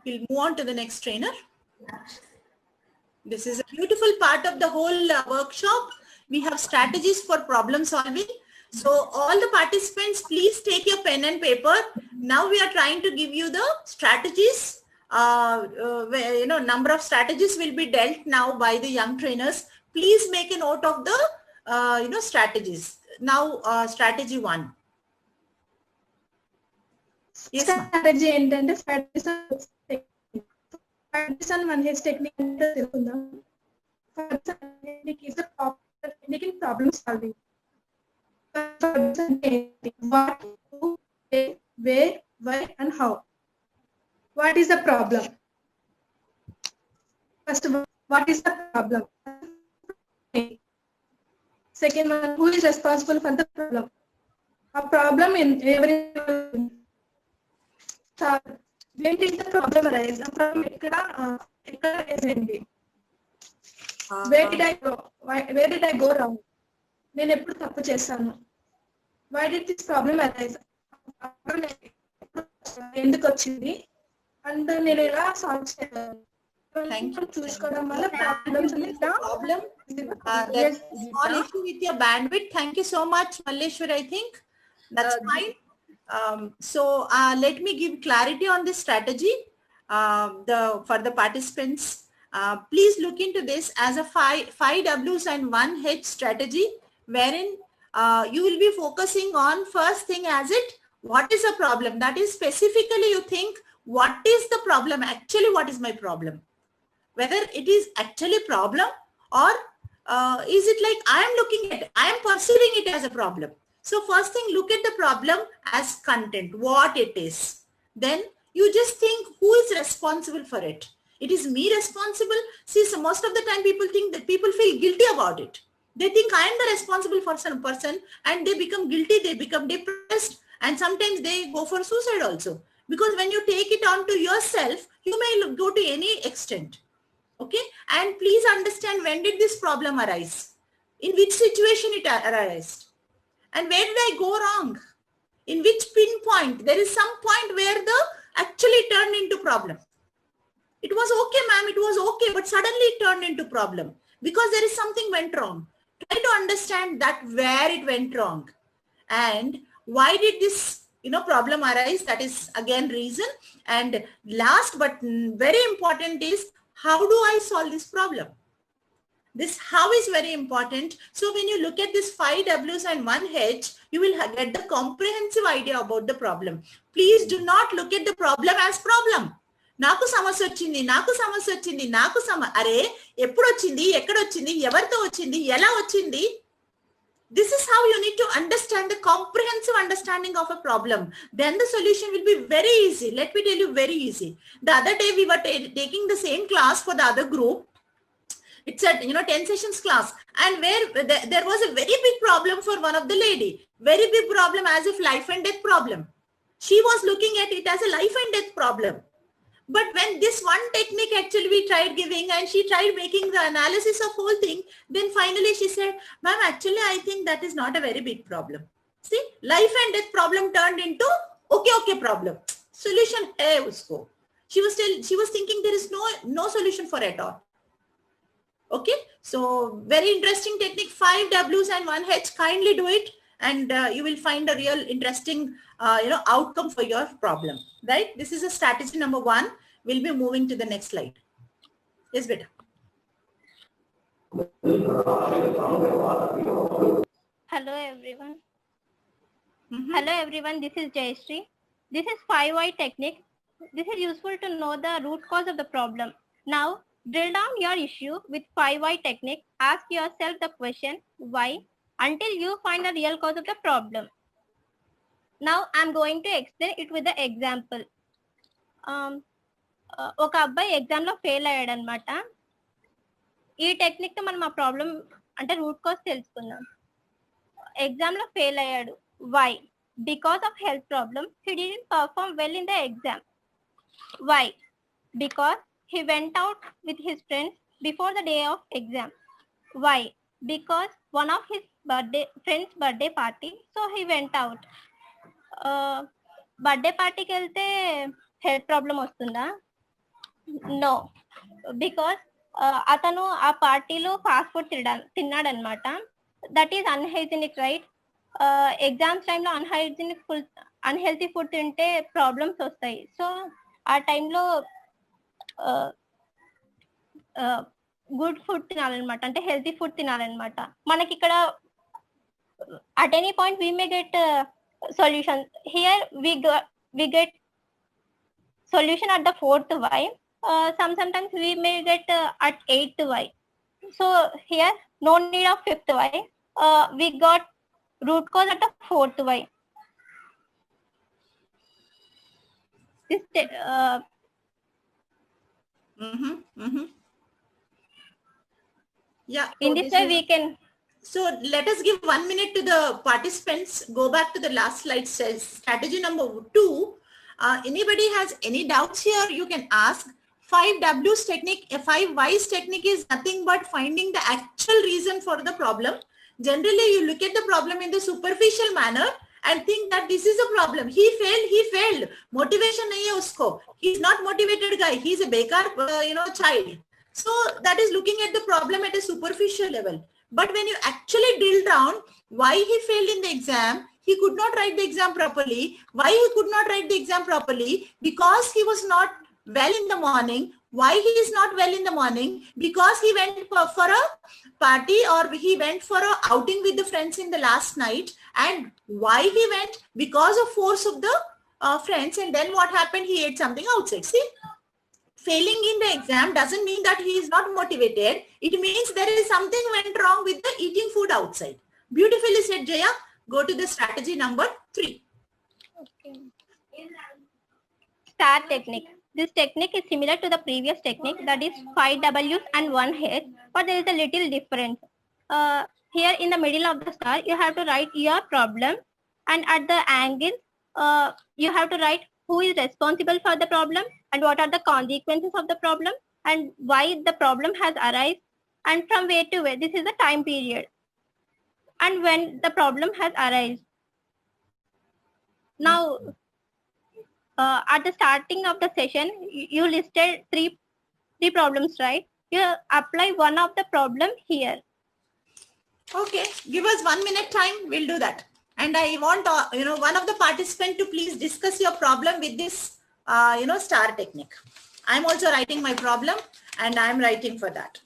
We'll move on to the next trainer. This is a beautiful part of the whole workshop. We have strategies for problem solving. So all the participants, please take your pen and paper. Now we are trying to give you the strategies. Number of strategies will be dealt now by the young trainers. Please make a note of the strategies. Now strategy 1. Yes, strategy ఏంటంటే one H technique అంటే తెలుసుకుందాం. Problem solving. What, where, why and how. What is the problem? First of all, what is the problem? Second one, who is responsible for the problem? A problem in every. Third, when did the problem arise? A problem where did I go? Where did I go wrong? నేను ఎప్పుడు తప్పు చేశాను? Why did this problem arise? ఎందుకు వచ్చింది? And నేను ఎలా solve చేయాలి చూసుకోవడం వల్ల problems problem. There's a small issue with your bandwidth. Thank you so much, Malleshwar. I think that's fine. So let me give clarity on this strategy for the participants. Please look into this as a 5 W's and 1 H strategy, wherein you will be focusing on first thing as it, what is the problem? That is specifically you think, what is the problem? Actually, what is my problem? Whether it is actually problem or is it like I am perceiving it as a problem. So first thing, look at the problem as content, what it is. Then you just think who is responsible for it. It is me responsible. See, so most of the time people think that people feel guilty about it. They think I am the responsible for some person, and they become guilty, they become depressed, and sometimes they go for suicide also. Because when you take it on to yourself, you may go to any extent. Okay, and please understand, when did this problem arise? In which situation it arose? And where did I go wrong? In which pinpoint? There is some point where the actually turned into problem. It was okay, ma'am, it was okay, but suddenly it turned into problem because there is something went wrong. Try to understand that where it went wrong and why did this problem arise. That is again reason. And last but very important is, how do I solve this problem? This how is very important. So when you look at this 5 W's and 1 H, you will get the comprehensive idea about the problem. Please do not look at the problem as problem. నాకు సమస్య వచ్చింది, నాకు సమస్య వచ్చింది, నాకు అరే ఎప్పుడు వచ్చింది, ఎక్కడ వచ్చింది, ఎవరితో వచ్చింది, ఎలా వచ్చింది. This is how you need to understand the comprehensive understanding of a problem. Then the solution will be very easy. Let me tell you, very easy. The other day we were taking the same class for the other group. It's a 10 sessions class, and where there was a very big problem for one of the lady. Very big problem, as if life and death problem. She was looking at it as a life and death problem. But when this one technique actually we tried giving, and she tried making the analysis of whole thing, then finally she said, ma'am, actually I think that is not a very big problem. See, life and death problem turned into okay problem. Solution hai usko. She was thinking there is no solution for it all. Okay, so very interesting technique, 5 W's and 1 H. Kindly do it, and you will find a real interesting outcome for your problem, right? This is a strategy number 1. We'll be moving to the next slide. Yes, beta. Hello everyone. Hello everyone, this is Jayashree. This is 5Y technique. This is useful to know the root cause of the problem. Now drill down your issue with 5Y technique. Ask yourself the question why until you find the real cause of the problem. Now I'm going to explain it with the example. ఒక అబ్బాయి exam లో fail అయ్యాడు అనమాట. ఈ technique తో మనం ఆ problem అంటే రూట్ కాజ్ తెలుసుకుందాం. ఎగ్జామ్ లో ఫెయిల్ అయ్యాడు. Why? Because of health problem he didn't perform well in the exam. Why? Because he went out with his friends before the day of exam. Why? Because one of his friend's birthday party, so he went out. Birthday party ki velte health problem ostunda? No, because atanu aa party lo fast food tinnadu anamata. That is unhygienic, right? Exams time lo unhealthy food tinte problems vastayi. So aa time lo good food తినాలన్నమాట, అంటే healthy food తినాలన్నమాట. మనకి ఇక్కడ at any point we may get solution. Here we get solution at the 4th Y. Sometimes we may get at 8th Y. So here no need of 5th Y. We got root cause at the 4th Y. This Yeah. In this way we can. So let us give 1 minute to the participants. Go back to the last slide. Says strategy number 2. Anybody has any doubts here? You can ask. 5 W's technique, 5 Y's technique is nothing but finding the actual reason for the problem. Generally, you look at the problem in the superficial manner and think that this is a problem. He failed. Motivation nahi hai usko. He's not motivated guy. He's a bekar, child. So that is looking at the problem at a superficial level. But when you actually drill down why he failed in the exam, he could not write the exam properly. Why he could not write the exam properly? Because he was not well in the morning. Why he is not well in the morning? Because he went for a party, or he went for a outing with the friends in the last night. And why he went? Because of force of the friends. And then what happened? He ate something outside. See? Failing in the exam doesn't mean that he is not motivated. It means there is something went wrong with the eating food outside. Beautifully said, Jaya. Go to the strategy number 3. Okay. Star technique. This technique is similar to the previous technique, that is 5 W's and 1 H, but there is a little difference. Here in the middle of the star, you have to write your problem, and at the angle, you have to write who is responsible for the problem and what are the consequences of the problem and why the problem has arisen and from where to where. This is the time period and when the problem has arisen. Now, at the starting of the session, you listed three problems, right? You apply one of the problem here. Okay, give us 1 minute time. We'll do that. And I want one of the participants to please discuss your problem with this star technique. I'm also writing my problem and I'm writing for that.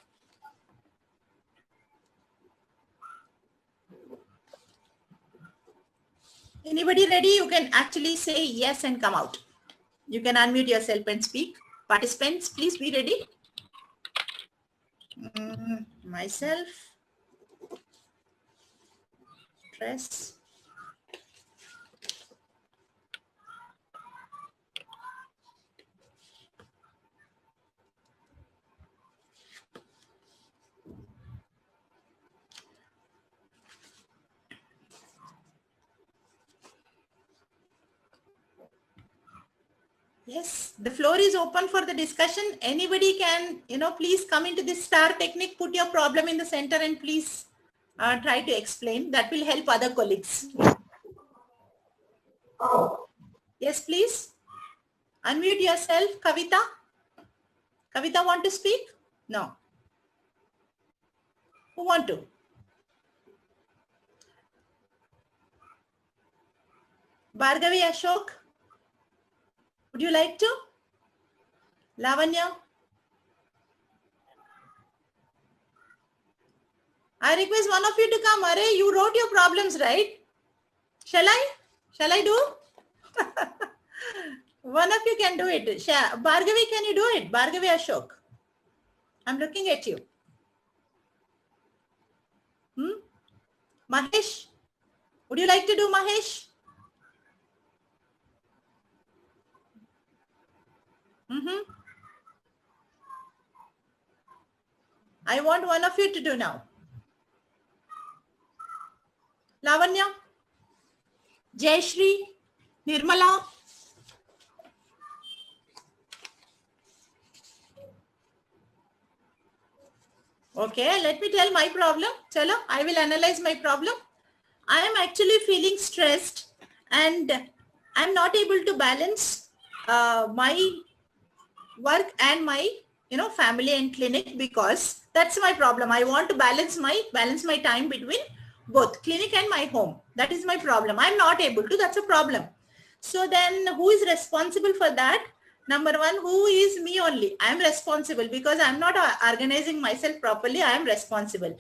Anybody ready? You can actually say yes and come out. You can unmute yourself and speak. Participants, please be ready. Myself. Press. Yes, the floor is open for the discussion. Anybody can, please come into this star technique, put your problem in the center and please try to explain. That will help other colleagues. Yes, please. Unmute yourself, Kavita. Kavita want to speak? No. Who want to? Bhargavi Ashok. Would you like to? Lavanya? I request one of you to come. Are you wrote your problems, right? Shall I do? One of you can do it. Bhargavi, can you do it? Bhargavi Ashok. I'm looking at you. Mahesh? Would you like to do, Mahesh? I want one of you to do now. Lavanya, Jayashri, Nirmala. Okay, let me tell my problem. Chalo, I will analyze my problem. I am actually feeling stressed and I'm not able to balance my work and my family and clinic, because that's my problem. I want to balance my time between both clinic and my home. That is my problem. I'm not able to. That's a problem. So then who is responsible for that? Number one, who is me only? I'm responsible because I'm not organizing myself properly. I am responsible.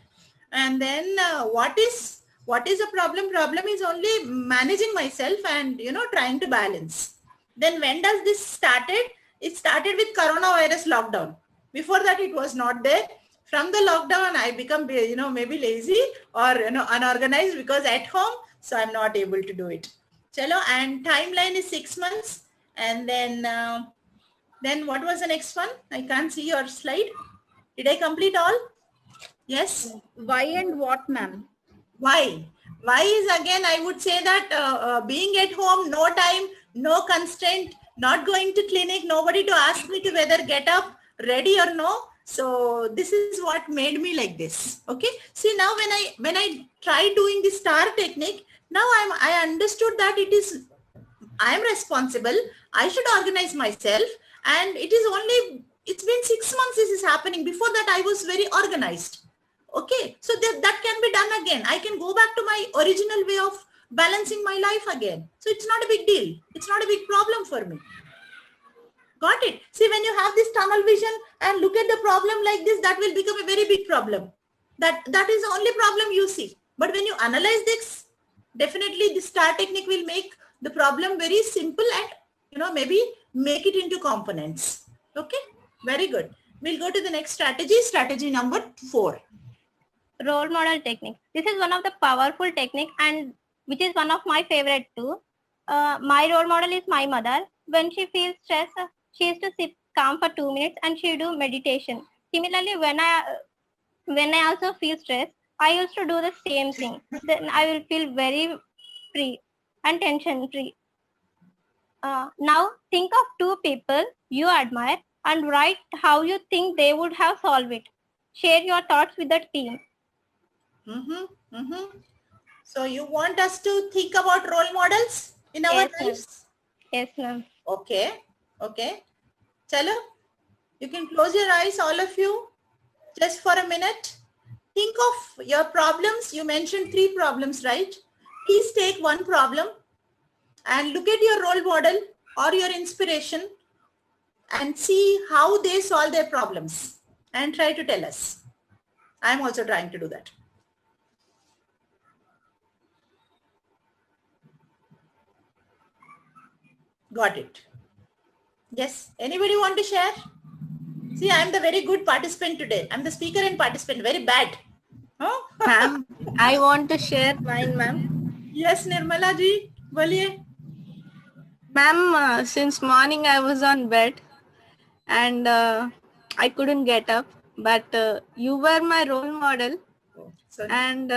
And then what is a problem? Problem is only managing myself and trying to balance. Then when does this started? It started with coronavirus lockdown. Before that, it was not there. From the lockdown, I become, maybe lazy or, unorganized because at home, so I'm not able to do it. Chalo, and timeline is 6 months. And then what was the next one? I can't see your slide. Did I complete all? Yes. Why and what, ma'am? Why? Why is again, I would say that being at home, no time, no constraint, not going to clinic, nobody to ask me to whether get up, ready or no. So this is what made me like this. Okay. See, now when I try doing the star technique, now I understood that I am responsible. I should organize myself, and it's been 6 months this is happening. Before that, I was very organized. Okay. So that can be done again. I can go back to my original way of balancing my life again. So it's not a big deal. It's not a big problem for me. Got it? See, when you have this tunnel vision and look at the problem like this, that will become a very big problem. That is the only problem you see. But when you analyze this, definitely the star technique will make the problem very simple and, maybe make it into components. Okay? Very good. We'll go to the next strategy, strategy number 4. Role model technique. This is one of the powerful technique and which is one of my favorite too. My role model is my mother. When she feels stressed, She used to sit calm for 2 minutes and she do meditation. Similarly, when I also feel stressed, I used to do the same thing. Then I will feel very free and tension free. Now think of 2 people you admire and write how you think they would have solved it. Share your thoughts with the team. So you want us to think about role models in our Yes, ma'am. lives? Yes, ma'am. Okay. Chalo, you can close your eyes, all of you, just for a minute. Think of your problems. You mentioned 3 problems, right? Please take one problem and look at your role model or your inspiration and see how they solve their problems and try to tell us. I'm also trying to do that. Got it. Yes. Anybody want to share? See, I'm the very good participant today. I'm the speaker and participant. Very bad. Oh? Ma'am, I want to share mine, ma'am. Yes, Nirmala ji. Boliye. Ma'am, since morning I was on bed and I couldn't get up, but you were my role model. Sorry. And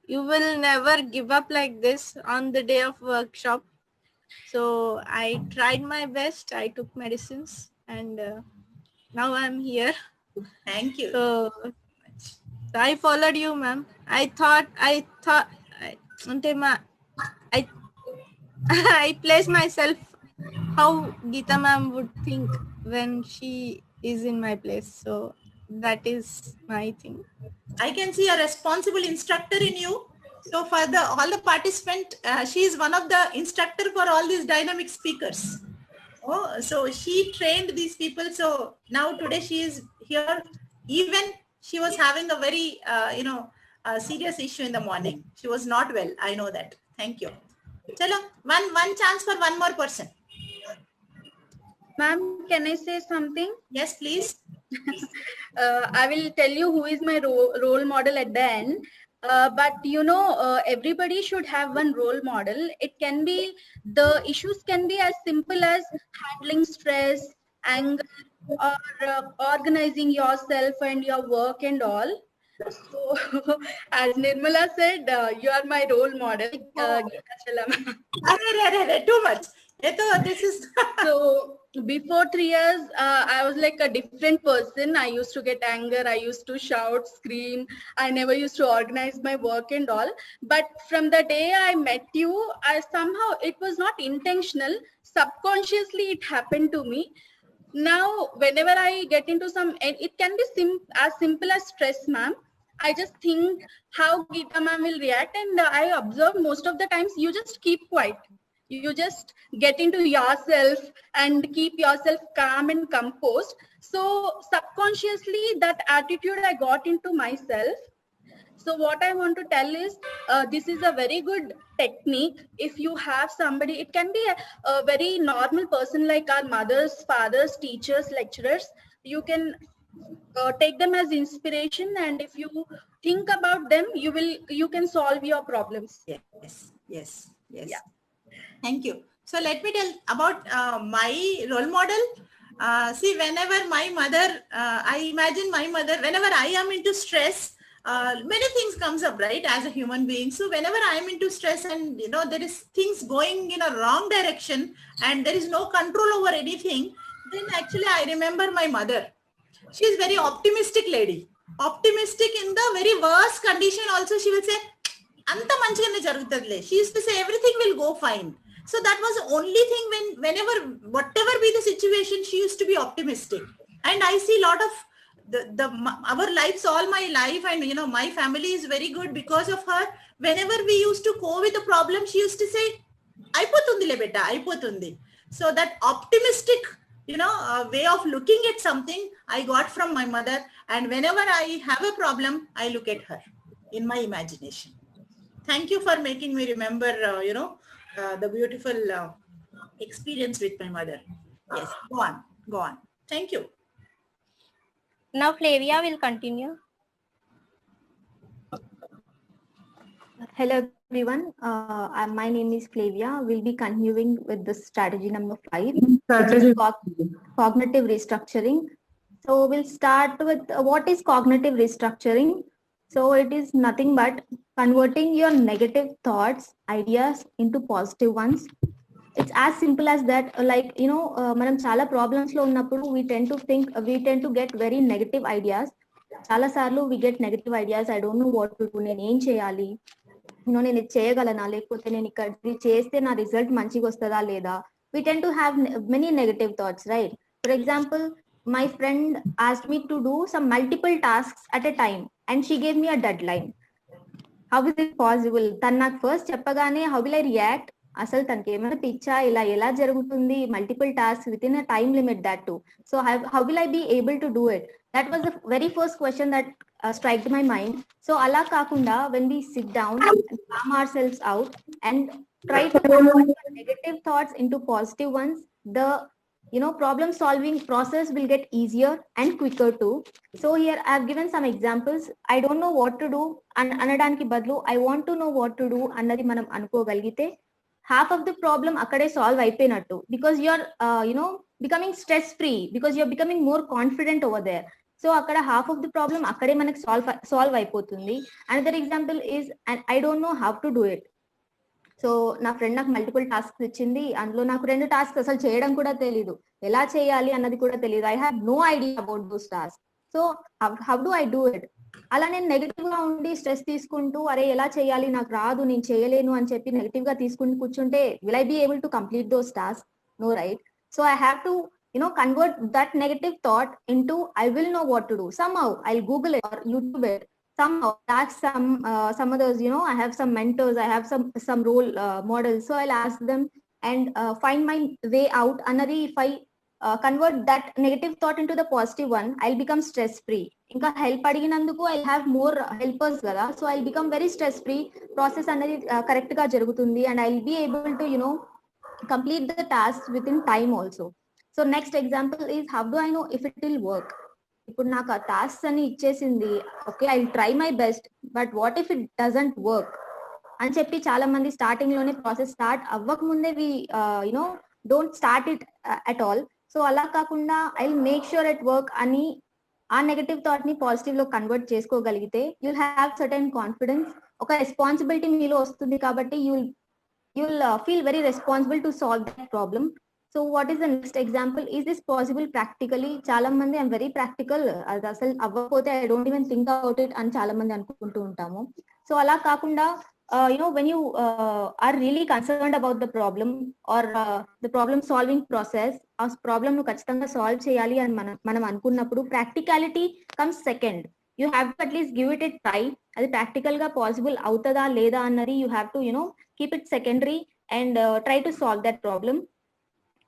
you will never give up like this on the day of workshop. So I tried my best. I took medicines and now I'm here. Thank you. So I followed you, ma'am. I thought I placed myself how Geeta ma'am would think when she is in my place. So that is my thing. I can see a responsible instructor in you. So for all the participant, she is one of the instructor for all these dynamic speakers. Oh, so she trained these people. So now today she is here. Even she was having a very, serious issue in the morning. She was not well. I know that. Thank you. Chalo, one chance for one more person. Ma'am, can I say something? Yes, please. I will tell you who is my role model at the end. But everybody should have one role model. It can be, the issues can be as simple as handling stress, anger, or organizing yourself and your work and all. So, as Nirmala said, you are my role model. Too much. This is so before 3 years, I was like a different person. I used to get anger. I used to shout, scream. I never used to organize my work and all. But from the day I met you, somehow it was not intentional. Subconsciously, it happened to me. Now, whenever I get into it can be as simple as stress, ma'am. I just think how Geeta ma'am will react, and I observe most of the times you just keep quiet. You just get into yourself and keep yourself calm and composed. So subconsciously, that attitude I got into myself. So what I want to tell is, this is a very good technique. If you have somebody, it can be a very normal person like our mothers, fathers, teachers, lecturers. You can take them as inspiration, and if you think about them, you can solve your problems. Yes. Yeah. Thank you. So let me tell about my role model. See, whenever my mother, I imagine my mother, whenever I am into stress, many things comes up, right, as a human being. So whenever I am into stress and, there is things going in a wrong direction and there is no control over anything, then actually I remember my mother. She is very optimistic lady. Optimistic in the very worst condition also, she will say, Anta manchigane jarugutadle. She used to say everything will go fine. So that was the only thing whenever, whatever be the situation, she used to be optimistic. And I see a lot of our lives, all my life, and my family is very good because of her. Whenever we used to go with a problem, she used to say, "Aipotundi le beta, aipotundi." So that optimistic, way of looking at something I got from my mother. And whenever I have a problem, I look at her in my imagination. Thank you for making me remember, the beautiful experience with my mother. Yes, go on. Thank you. Now Flavia will continue. Hello everyone. My name is Flavia. We'll be continuing with the strategy number 5, Strategy. cognitive restructuring. So we'll start with what is cognitive restructuring. So it is nothing but converting your negative thoughts, ideas into positive ones. It's as simple as that. Like, మనం చాలా problems లో ఉన్నప్పుడు we tend to get very negative ideas. చాలా సార్లు we get negative ideas. I don't know what to do. నేను ఏం చేయాలి, నేను ఇది చేయగలనా, లేకపోతే నేను ఇక్కడ ఇది చేస్తే నా రిజల్ట్ మంచిగా వస్తుందా లేదా. We tend to have many negative thoughts, right? For example, my friend asked me to do some multiple tasks at a time and she gave me a deadline. How is it possible? తను నాకు first చెప్పగానే how will I react? అసలు తనకి ఏమైనా పిచ్చా, ఇలా ఎలా జరుగుతుంది, multiple task with in a time limit that to. So how will I be able to do it? That was the very first question that struck my mind. So ala kakunda, when we sit down and calm ourselves out and try to convert negative thoughts into positive ones, the problem solving process will get easier and quicker too. So here I have given some examples. I don't know what to do anadaniki badlu I want to know what to do annadi manam anukogalgite, half of the problem akkade solve అయిపోయినట్టు, because you are becoming stress free, because you are becoming more confident over there. So akkada half of the problem akkade మనకి solve అయిపోతుంది. Another example is, and I don't know how to do it. So నా friend నాకు multiple tasks ఇచ్చింది, అందులో నాకు 2 task అసలు చేయడం కూడా తెలియదు, ఎలా చేయాలి అన్నది కూడా తెలియదు. I have no idea about those task. So how do I do it? అలా నేను నెగిటివ్ గా ఉండి స్ట్రెస్ తీసుకుంటూ, అరే ఎలా చేయాలి, నాకు రాదు, నేను చేయలేను అని చెప్పి నెగిటివ్ గా తీసుకుంటూ కూర్చుంటే will I be able to complete those task? No, right? So I have to convert that negative thought into I will know what to do. Somehow I'll Google it or YouTube it. Somehow ask some others. I have some mentors, I have some role models, so I'll ask them and find my way out. Another, if I convert that negative thought into the positive one, I'll become stress free. Inka help adiginanduku I'll have more helpers kada, so I'll become very stress free. Process anadi correct ga jarugutundi and I'll be able to complete the task within time also. So next example is, how do I know if it will work? ఇప్పుడు నాకు ఆ task అని ఇచ్చేసింది, okay I will try my best, but what if it doesn't work అని చెప్పి చాలా మంది starting లోనే ప్రాసెస్ స్టార్ట్ అవ్వక ముందే we don't start it at all. So అలా కాకుండా I will make sure it work అని ఆ నెగటివ్ థాట్ ని పాజిటివ్ లో కన్వర్ట్ చేసుకోగలిగితే you will have certain confidence, ఒక రెస్పాన్సిబిలిటీ మీలో వస్తుంది. కాబట్టి you will feel very responsible to solve that problem. So what is the next example? Is this possible practically? Chaala mandi I'm very practical, asal avvapothe I don't even think about it అని చాలా మంది అనుకుంటూ ఉంటాము. So అలా కాకుండా when you are really concerned about the problem or the problem solving process, ఆ problem ను ఖచ్చితంగా సాల్వ్ చేయాలి అని మనం అనుకున్నప్పుడు practicality comes second. You have to at least give it a try. అది ప్రాక్టికల్ గా పాసిబుల్ అవుతుందా లేదా అన్నది you have to keep it secondary and try to solve that problem.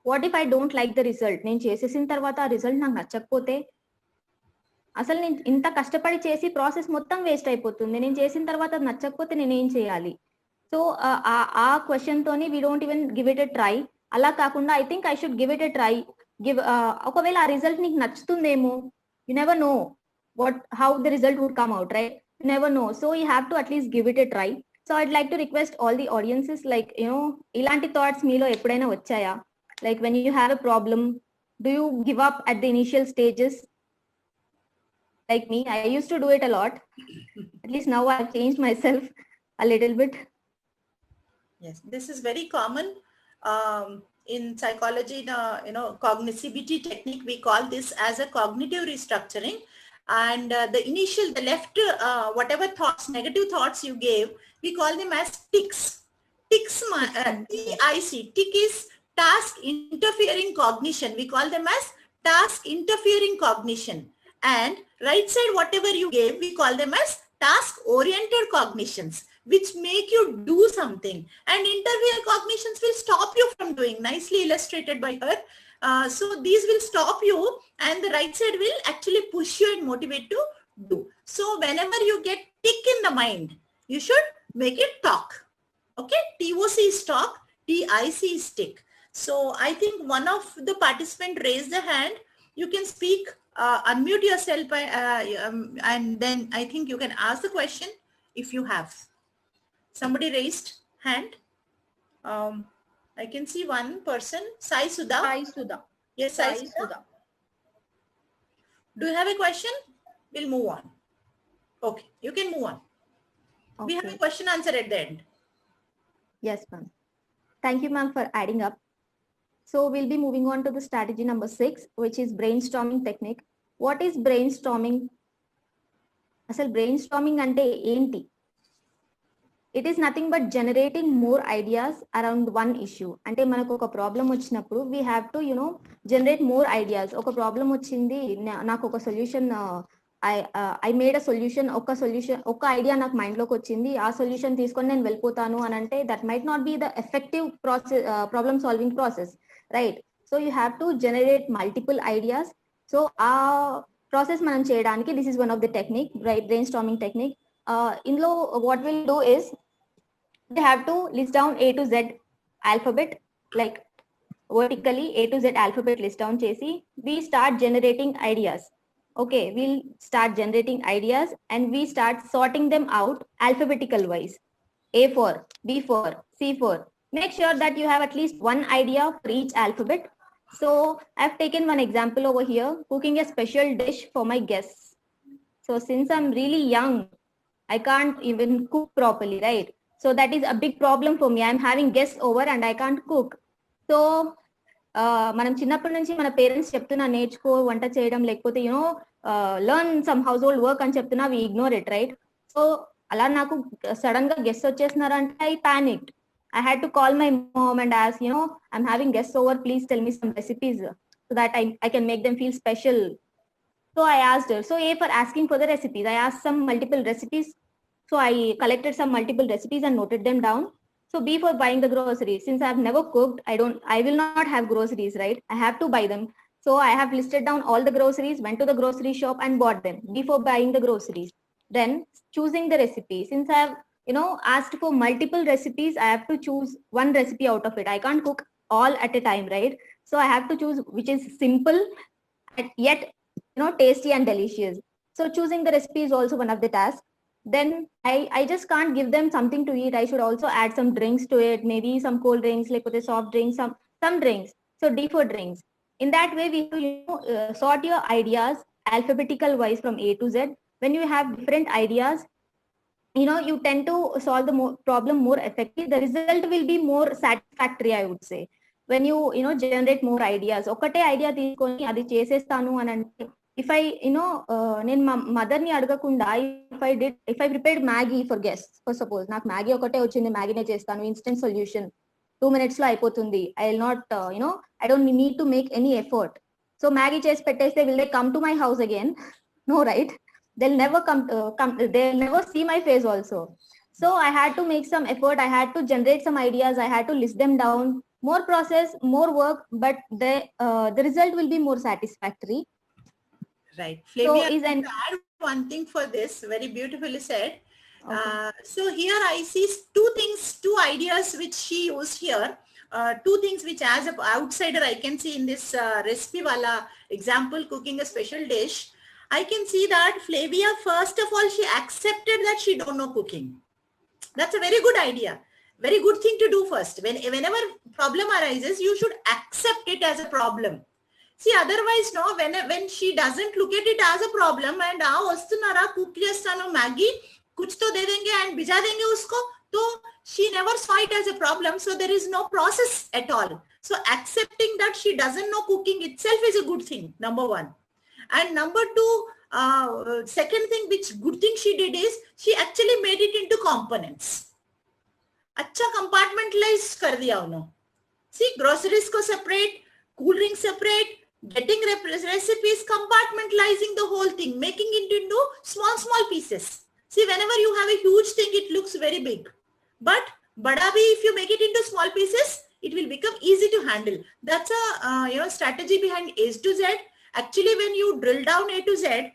What if I don't like the result? నేను చేసేసిన తర్వాత ఆ result నాకు నచ్చకపోతే, అసలు నేను ఇంత కష్టపడి చేసి ప్రాసెస్ మొత్తం వేస్ట్ అయిపోతుంది. నేను చేసిన తర్వాత అది నచ్చకపోతే నేను ఏం చేయాలి? సో ఆ క్వశ్చన్ తోని we don't even give it a try. అలా కాకుండా I think I should give it a try. ఒకవేళ ఆ రిజల్ట్ నీకు నచ్చుతుందేమో, you never know how the result would come out, right? You never know. So you have to at least give it a try. So I'd like to request all the audiences, like, ilanti thoughts meelo eppudaina vachaya? Like when you have a problem, do you give up at the initial stages? Like me, I used to do it a lot. At least now I've changed myself a little bit. Yes, this is very common. In psychology, cognitivity technique, we call this as a cognitive restructuring. And the left, whatever thoughts, negative thoughts you gave, we call them as tics. Tics, TIC. Tic is task interfering cognition. We call them as task interfering cognition. And right side, whatever you gave, we call them as task oriented cognitions, which make you do something. And interfere cognitions will stop you from doing. Nicely illustrated by her. So these will stop you, and the right side will actually push you and motivate to do. So whenever you get tick in the mind, you should make it talk. Okay, TOC is talk, TIC is tick. So I think one of the participants raised the hand. You can speak, unmute yourself, and then I think you can ask the question if you have. Somebody raised hand. I can see one person, Sai Sudha. Sai Sudha. Yes, Sai Sudha. Do you have a question? We'll move on. Okay, you can move on. We have a question answer at the end. Yes, ma'am. Thank you, ma'am, for adding up. So we'll be moving on to the strategy number 6, which is brainstorming technique. What is brainstorming? Asal brainstorming ante enti? It is nothing but generating more ideas around one issue. Ante manaku oka problem vachinappudu we have to generate more ideas. Oka problem vachindi naaku oka solution I made a solution, oka idea నాకు mind లోకి వచ్చింది, ఆ solution తీసుకొని నేను వెళ్ళిపోతాను అని అంటే that might not be the effective process, problem solving process, right? So you have to generate multiple ideas. So ఆ ప్రాసెస్ మనం చేయడానికి this is one of the technique, right? Brainstorming technique. ఇందులో what will do is they have to list down A to Z alphabet, like vertically A to Z alphabet list down chesi we start generating ideas. Okay, we'll start generating ideas and we start sorting them out alphabetical wise. A for, B for, C for. Make sure that you have at least one idea for each alphabet. So I've taken one example over here, cooking a special dish for my guests. So since I'm really young, I can't even cook properly, right? So that is a big problem for me. I'm having guests over and I can't cook. So మనం చిన్నప్పటి నుంచి మన parents చెప్తున్నా నేర్చుకో వంట చేయడం, లేకపోతే learn some household work అని చెప్తున్నా, we ignore it, right? So అలా నాకు సడన్ గా గెస్ట్ వచ్చేస్తున్నారంటే I panicked. I had to call my mom and ask, I'm having guests over, please tell me some recipes so that I can make them feel special. So I asked her. So A for asking for the recipes. I asked some multiple recipes. So I collected some multiple recipes and noted them down. So B for buying the groceries. Since I've never cooked, I will not have groceries, right? I have to buy them. So I have listed down all the groceries, went to the grocery shop and bought them. B for buying the groceries. Then choosing the recipe. Since I have, asked for multiple recipes, I have to choose one recipe out of it. I can't cook all at a time, right? So I have to choose which is simple yet, tasty and delicious. So choosing the recipe is also one of the tasks. Then I just can't give them something to eat. I should also add some drinks to it, maybe some cold drinks, like with a soft drinks, some drinks. So D for drinks. In that way, we sort your ideas alphabetical wise from A to Z. When you have different ideas, you tend to solve the problem more effectively. The result will be more satisfactory, I would say. When you generate more ideas, ఒకటే idea తీసుకొని అది చేసేస్తాను అని అంటే, if I నేను మా mother ని అడగకుండా if I prepared Maggi for guests, for suppose నాకు మ్యాగీ ఒకటే వచ్చింది, మ్యాగీనే చేస్తాను, ఇన్స్టెంట్ సొల్యూషన్ 2 minutes లో అయిపోతుంది, I will not I don't need to make any effort. So Maggi చేసి పెట్టేస్తే will they come to my house again? No, right? They'll never come, they'll never see my face also. So I had to make some effort, I had to generate some ideas, I had to list them down. More process, more work, but the result will be more satisfactory. Right. Flavia, so add one thing for this, very beautifully said. Okay. So here I see two ideas which she used here. Two things which as an outsider I can see in this recipe wala example, cooking a special dish. I can see that Flavia, first of all, she accepted that she don't know cooking. That's a very good idea. Very good thing to do first. Whenever problem arises, you should accept it as a problem. See, otherwise, no, when she doesn't look at it as a problem and vastunara cook chestanu Maggi, kuch to de denge and bija denge usko, so she never saw it as a problem. So there is no process at all. So accepting that she doesn't know cooking itself is a good thing, number one. And number two, second thing, which good thing she did is she actually made it into components. अच्छा compartmentalize कर दिया उन्होंने. See, groceries को separate, cool drinks separate, getting recipes, compartmentalizing the whole thing, making it into small pieces. See, whenever you have a huge thing, it looks very big. But bada bhi, if you make it into small pieces, it will become easy to handle. That's a strategy behind A to Z. Actually, when you drill down A to Z,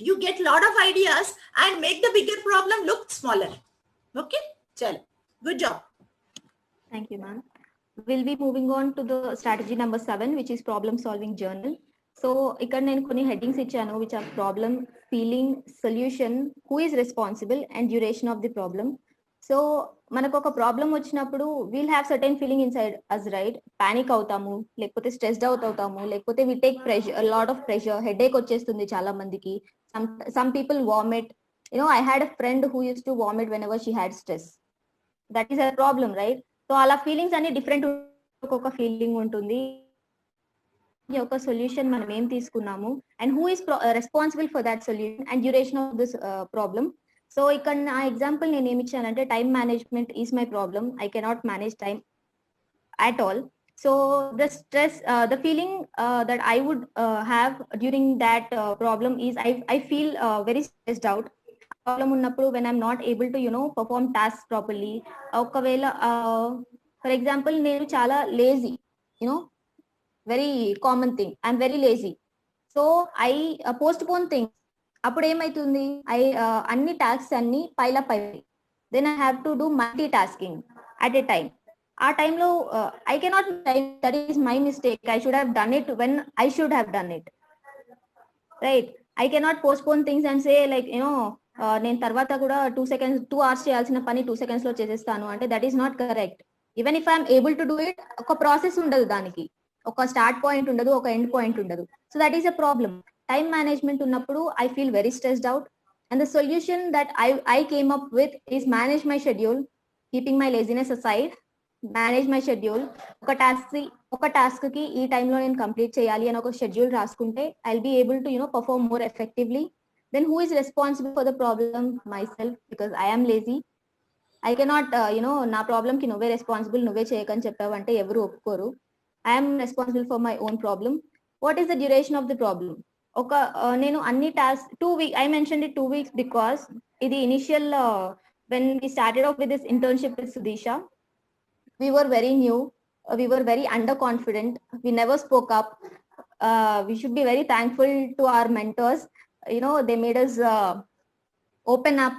you get lot of ideas and make the bigger problem look smaller. Okay? Chalo. Good job. Thank you, ma'am. We'll be moving on to the strategy number 7, which is problem solving journal. So, ikkada nenu konni headings ichchanu, which are problem, feeling, solution, who is responsible, and duration of the problem. So మనకు ఒక problem వచ్చినప్పుడు we'll have certain feeling inside us, right? Panic అవుతాము, లేకపోతే stressed out అవుతాము, లేకపోతే we take pressure, lot of pressure, headache వచ్చేస్తుంది చాలా మందికి. Some people vomit. I had a friend who used to vomit whenever she had stress. That is a problem, right? So అలా feelings అన్ని different, ఒక్కొక్క feeling ఉంటుంది. ఈ యొక్క solution మనం ఏం తీసుకున్నాము, and who is responsible for that solution and duration of this problem. So ఇక్కడ నా ఎగ్జాంపుల్ నేను ఏమి ఇచ్చానంటే, time management is my problem. I cannot manage time at all. So the stress, the feeling that I would have during that problem is I feel very stressed out. Problem unnappudu when I'm not able to perform tasks properly. Okavela for example nenu chala lazy, very common thing. I'm very lazy, so I postpone things. Appudu emaitundi, I anni tasks anni pile up ayyi, then I have to do multitasking at a time. ఆ టైంలో I cannot time, that is my mistake. I should have done it when I should have done it, right? I cannot postpone things and say like నేను తర్వాత కూడా 2 hours చేయాల్సిన పని 2 seconds లో చేసేస్తాను అంటే that is not correct. Even if I am able to do it, ఒక process ఉండదు, దానికి ఒక స్టార్ట్ పాయింట్ ఉండదు, ఒక ఎండ్ పాయింట్ ఉండదు. So that is a problem. Time management ఉన్నప్పుడు I feel very stressed out, and the solution that I came up with is manage my schedule, keeping my laziness aside. Manage my schedule. ఒక task కి ఈ టైంలో నేను complete చేయాలి అని ఒక schedule రాసుకుంటే I will be able to perform more effectively. Then who is responsible for the problem? Myself, because I am lazy. I cannot నా ప్రాబ్లమ్ కి నువ్వే రెస్పాన్సిబుల్, నువ్వే చేయకని చెప్పావంటే ఎవరు ఒప్పుకోరు. I'm responsible for my own problem. What is the duration of the problem? ఒక నేను అన్ని task 2 weeks, I mention it 2 weeks because ఇది initial when we started off with this internship with Sudisha, we were very new, we were very underconfident, we never spoke up. We should be very thankful to our mentors. They made us open up,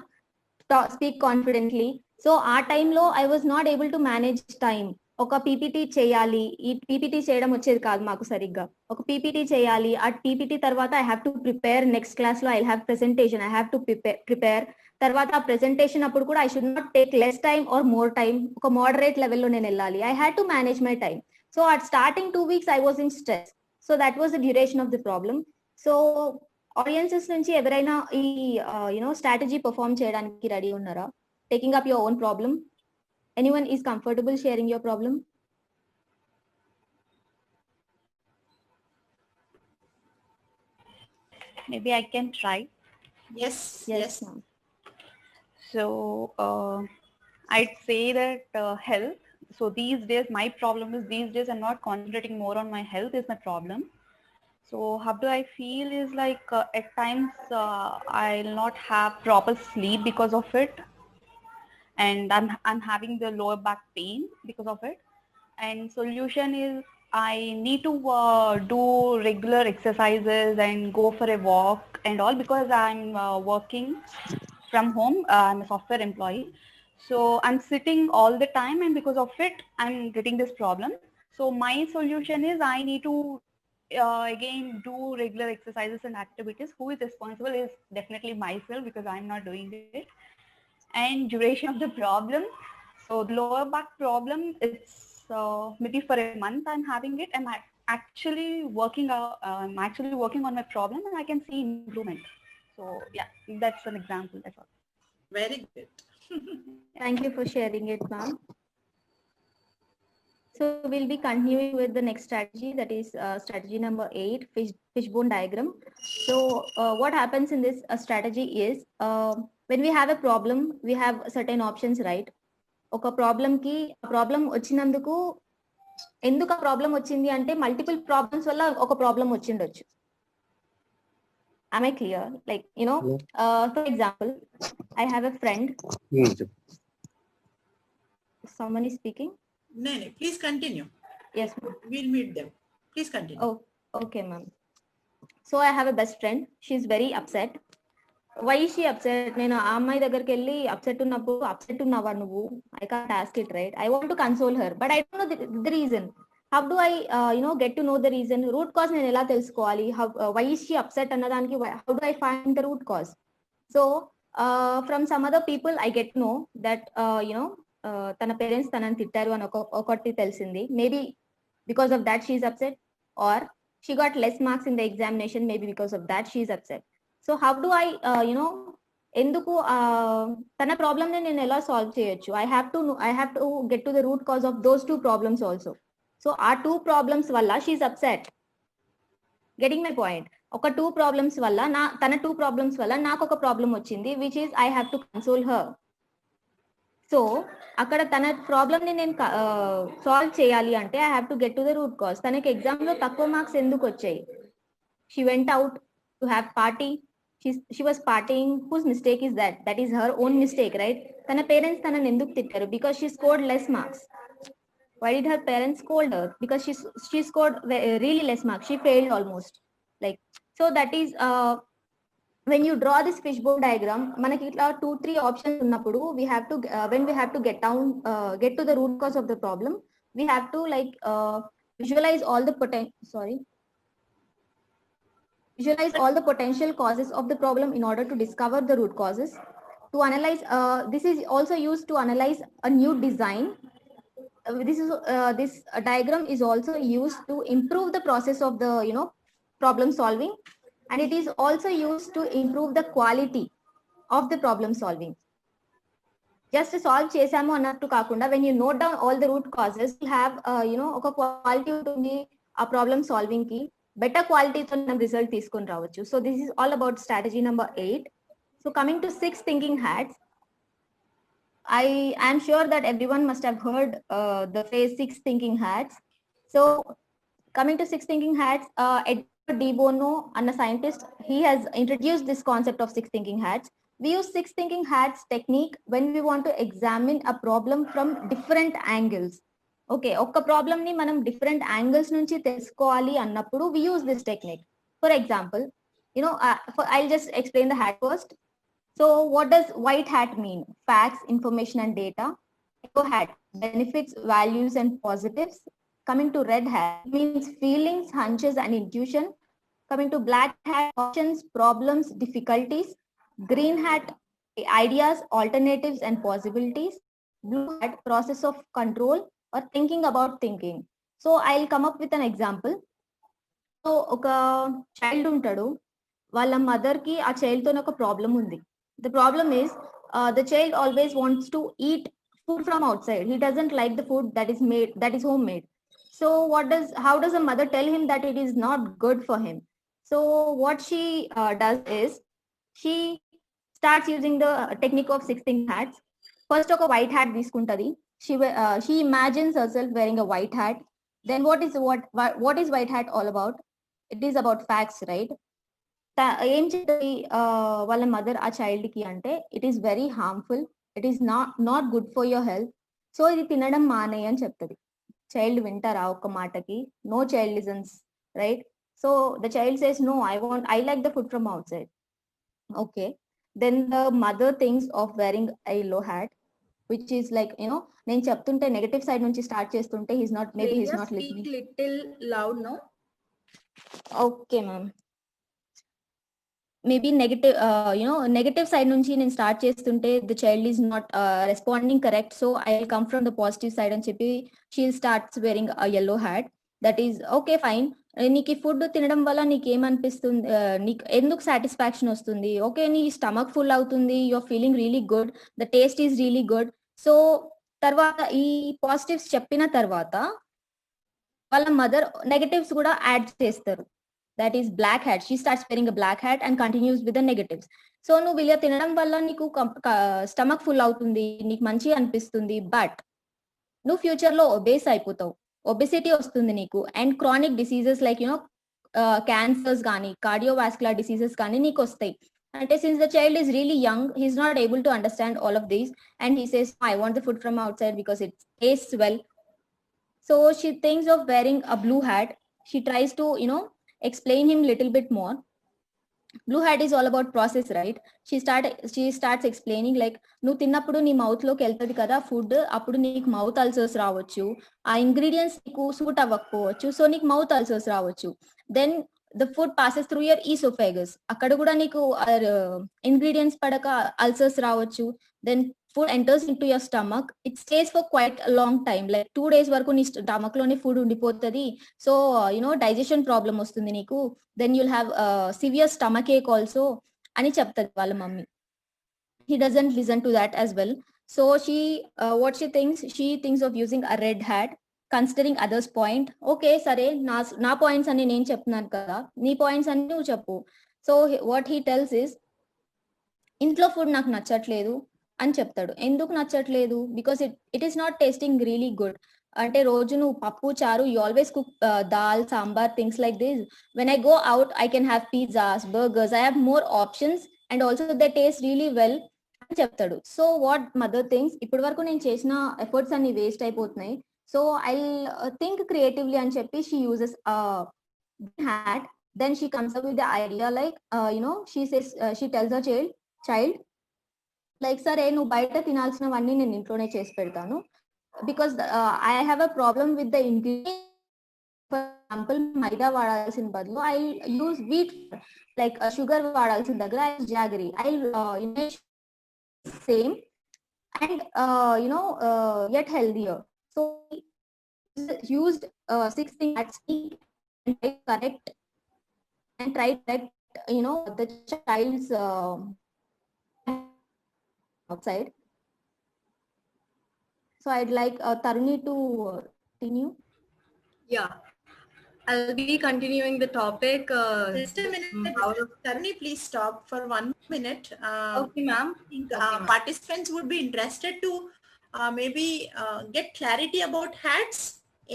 speak confidently. So our time lo I was not able to manage time. ఒక PPT చేయాలి, ఈ PPT చేయడం వచ్చేది కాదు మాకు సరిగ్గా. ఒక PPT చేయాలి, ఆ పీపీటీ తర్వాత I have to prepare, next class లో I have presentation, I have to prepare. తర్వాత ఆ ప్రెజెంటేషన్ అప్పుడు కూడా I should not take less time or more time, ఒక మోడరేట్ లెవెల్లో నేను వెళ్ళాలి. I had to manage my time. So at starting 2 weeks I was in stress. So that was the duration of the problem. So audiences నుంచి ఎవరైనా ఈ strategy perform చేయడానికి ready ఉన్నారా? Taking up your own problem. Anyone is comfortable sharing your problem? Maybe I can try. Yes, ma'am. So I'd say that health. So these days my problem is, these days I'm not concentrating more on my health is my problem. So how do I feel is like at times I'll not have proper sleep because of it, and I'm having the lower back pain because of it. And solution is I need to do regular exercises and go for a walk and all, because I'm working from home. I'm a software employee, so I'm sitting all the time, and because of it I'm getting this problem. So my solution is I need to again do regular exercises and activities. Who is responsible is definitely myself, because I'm not doing it. And duration of the problem, so the lower back problem, it's maybe for a month I'm having it, and I'm actually working on my problem, and I can see improvement. So yeah, that's an example. That's all. Very good. Thank you for sharing it, ma'am. So we'll be continuing with the next strategy, that is strategy number 8, fishbone diagram. So what happens in this strategy is when we have a problem, we have certain options, right? ఒక problem కి problem వచ్చినందుకు, ఎందుకు ఆ problem వచ్చింది అంటే multiple problems వల్ల ఒక problem వచ్చిండొచ్చు. Am I clear? Like, for example, I have a friend. Someone is speaking. No, please continue. Yes, ma'am. We'll meet them. Please continue. Oh, okay, ma'am. So I have a best friend. She's very upset. Why is she upset? నేను ఆ అమ్మాయి దగ్గరికి వెళ్ళి upset ఉన్నప్పుడు, upset ఉన్నావా నువ్వు? I can't ask it, right? I want to console her, but I don't know the reason. How do I get to know the reason? Root cause నేను ఎలా తెలుసుకోవాలి? Why is she upset అన్నదానికి how do I find the root cause? So From some other people I get to know that తన parents తనని తిట్టారు అని ఒకటి తెలిసింది. Maybe because of that she is upset, or she got less marks in the examination, maybe because of that she is upset. So how do I ఎందుకు తన problem ని నేను ఎలా సాల్వ్ చేయొచ్చు? I have to get to the root cause of those two problems also. So ఆ two problems వల్ల she is upset. Getting my point? ఒక two problems వల్ల తన two problems వల్ల నాకు ఒక ప్రాబ్లం వచ్చింది, which is I have to console her. So అక్కడ తన ప్రాబ్లమ్ ని నేను సాల్వ్ చేయాలి అంటే I have to get to the root cause. తనకి ఎగ్జామ్ లో తక్కువ మార్క్స్ ఎందుకు వచ్చాయి? She went out to have party, she was partying. Whose mistake is that? That is her own mistake, right? తన పేరెంట్స్ తనని ఎందుకు తిట్టారు? Because she scored less marks. Why did her parents scold her? Because she scored really less marks. She failed almost. Like, so that is when you draw this fishbone diagram, manaki itla 2-3 options unnappudu we have to when we have to get to the root cause of the problem, we have to visualize all the potential causes of the problem in order to discover the root causes. To analyze, this is also used to analyze a new design. This diagram is also used to improve the process of the problem solving, and it is also used to improve the quality of the problem solving. Just solve చేసాము అన్నట్టు కాకుండా when you note down all the root causes, you have ఒక quality ఉంటుంది ఆ problem solving కి. Better క్వాలిటీతో మనం result తీసుకొని రావచ్చు. So this is all about strategy number 8. So coming to 6 thinking hats, I am sure that everyone must have heard the phrase 6 thinking hats. So coming to 6 thinking hats, Edward de Bono, a scientist, he has introduced this concept of 6 thinking hats. We use 6 thinking hats technique when we want to examine a problem from different angles. Okay, oka problem ni manam different angles nunchi telusukovali annappudu we use this technique. For example, I'll just explain the hat first. So what does white hat mean? Facts, information and data. Yellow hat, benefits, values and positives. Coming to red hat, means feelings, hunches and intuition. Coming to black hat, options, problems, difficulties. Green hat, ideas, alternatives and possibilities. Blue hat, process of control or thinking about thinking. So I'll come up with an example. So oka child untadu, వాళ్ళ mother కి ఆ child తో ఒక problem ఉంది. The problem is the child always wants to eat food from outside. He doesn't like the food that is homemade. So how does a mother tell him that it is not good for him? So what she does is she starts using the technique of 6 thinking hats. First ఒక white hat తీసుకుంటది. She imagines herself wearing a white hat. Then what is white hat all about? It is about facts, right? ఏం చెప్తుంది వాళ్ళ mother ఆ child కి అంటే it is very harmful, it is not good for your health, so ఇది తినడం మానేయ్ అని చెప్తుంది. చైల్డ్ వింటారా ఒక్క మాటకి? No child listens, right? So the child says no, I like the food from outside. Okay, then the mother thinks of wearing a yellow hat, which is like నేను చెప్తుంటే నెగటివ్ సైడ్ నుంచి start చేస్తుంటే he's not listening. Little loud, no? Okay ma'am, maybe negative side nunchi నేను start చేస్తుంటే the child is not responding correct, so I'll come from the positive side అని చెప్పి she starts wearing a yellow hat. That is okay, fine. నీకు food తినడం వల్ల నీకు ఏమనిపిస్తుంది? నీకు ఎందుకు సాటిస్ఫాక్షన్ వస్తుంది? ఓకే, నీ స్టమక్ ఫుల్ అవుతుంది, you're feeling really good, the taste is really good. So తర్వాత ఈ పాజిటివ్స్ చెప్పిన తర్వాత వాళ్ళ మదర్ నెగటివ్స్ కూడా యాడ్ చేస్తారు. That is black hat. She starts wearing a black hat and continues with the negatives. So నువ్వు ఇలా తినడం వల్ల నీకు స్టమక్ ఫుల్ అవుతుంది, నీకు మంచిగా అనిపిస్తుంది, బట్ నువ్వు ఫ్యూచర్ లో ఒబేస్ అయిపోతావు, ఒబెసిటీ వస్తుంది నీకు, and chronic diseases like cancers కానీ కార్డియోవాస్కులర్ డిసీజెస్ కానీ నీకు వస్తాయి. అంటే since the child is really young, he is not able to understand all of these and he says I want the food from out side because it tastes well. So she thinks of wearing a blue hat. She tries to explain him little bit more. Blue hat is all about process, right? She starts explaining like నువ్వు తిన్నప్పుడు నీ mouth లోకి వెళ్తుంది కదా food, అప్పుడు నీకు mouth ulcers రావచ్చు, ఆ ఇంగ్రీడియంట్స్ నీకు సూట్ అవ్వకపోవచ్చు, సో నీకు మౌత్ అల్సర్స్ రావచ్చు. Then the food passes through your esophagus. అక్కడ కూడా నీకు ingredients పడక ulcers రావచ్చు. Then food enters into your stomach. It stays for quite a long time. Like 2 days వరకు నీ stomach లోనే food ఉండిపోతుంది. So digestion problem వస్తుంది నీకు. Then you'll have severe stomach ache also అని చెప్తది వాళ్ళ mummy. He doesn't listen to that as well. So what she thinks of using a red hat, considering others point. Okay, సరే నా points అన్ని నేను చెప్తున్నాను కదా, నీ పాయింట్స్ అన్ని నువ్వు చెప్పు. So what he tells is, ఇంట్లో ఫుడ్ నాకు నచ్చట్లేదు అని చెప్తాడు. ఎందుకు నచ్చట్లేదు? Because it is not tasting really good. అంటే రోజు నువ్వు పప్పు చారు, you always cook dal sambar things like this. When I go out I can have pizzas, burgers, I have more options and also they taste really well అని చెప్తాడు. So what mother things, ఇప్పటి వరకు నేను చేసిన ఎఫర్ట్స్ అన్ని వేస్ట్ అయిపోతున్నాయి. So I think creatively అని చెప్పి she uses hat. Then she comes up with the idea like she tells a child like, సరే నువ్వు బయట తినాల్సినవన్నీ నేను ఇంట్లోనే చేసి పెడతాను. Because I have a problem with the ingredient. For example maida వాడాల్సిన బదులు I use wheat, like sugar వాడాల్సిన దగ్గర I jaggery, I same and yet healthier. So used 6 things at speed and try correct the child's outside. So I'd like Taruni to continue. Yeah, I'll be continuing the topic. Just a minute, Taruni, please stop for 1 minute. Okay, ma'am. I think participants would be interested to maybe get clarity about hats.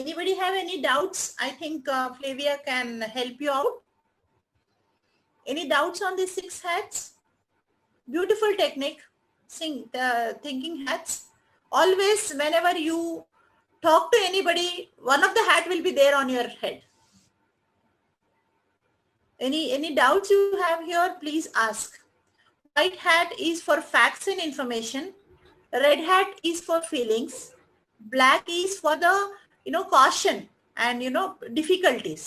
Anybody have any doubts? I think Flavia can help you out. Any doubts on these 6 hats? Beautiful technique, thinking hats. Always, whenever you talk to anybody, one of the hat will be there on your head. Any doubts you have here, please ask. White hat is for facts and information. Red hat is for feelings. Black is for the caution and difficulties.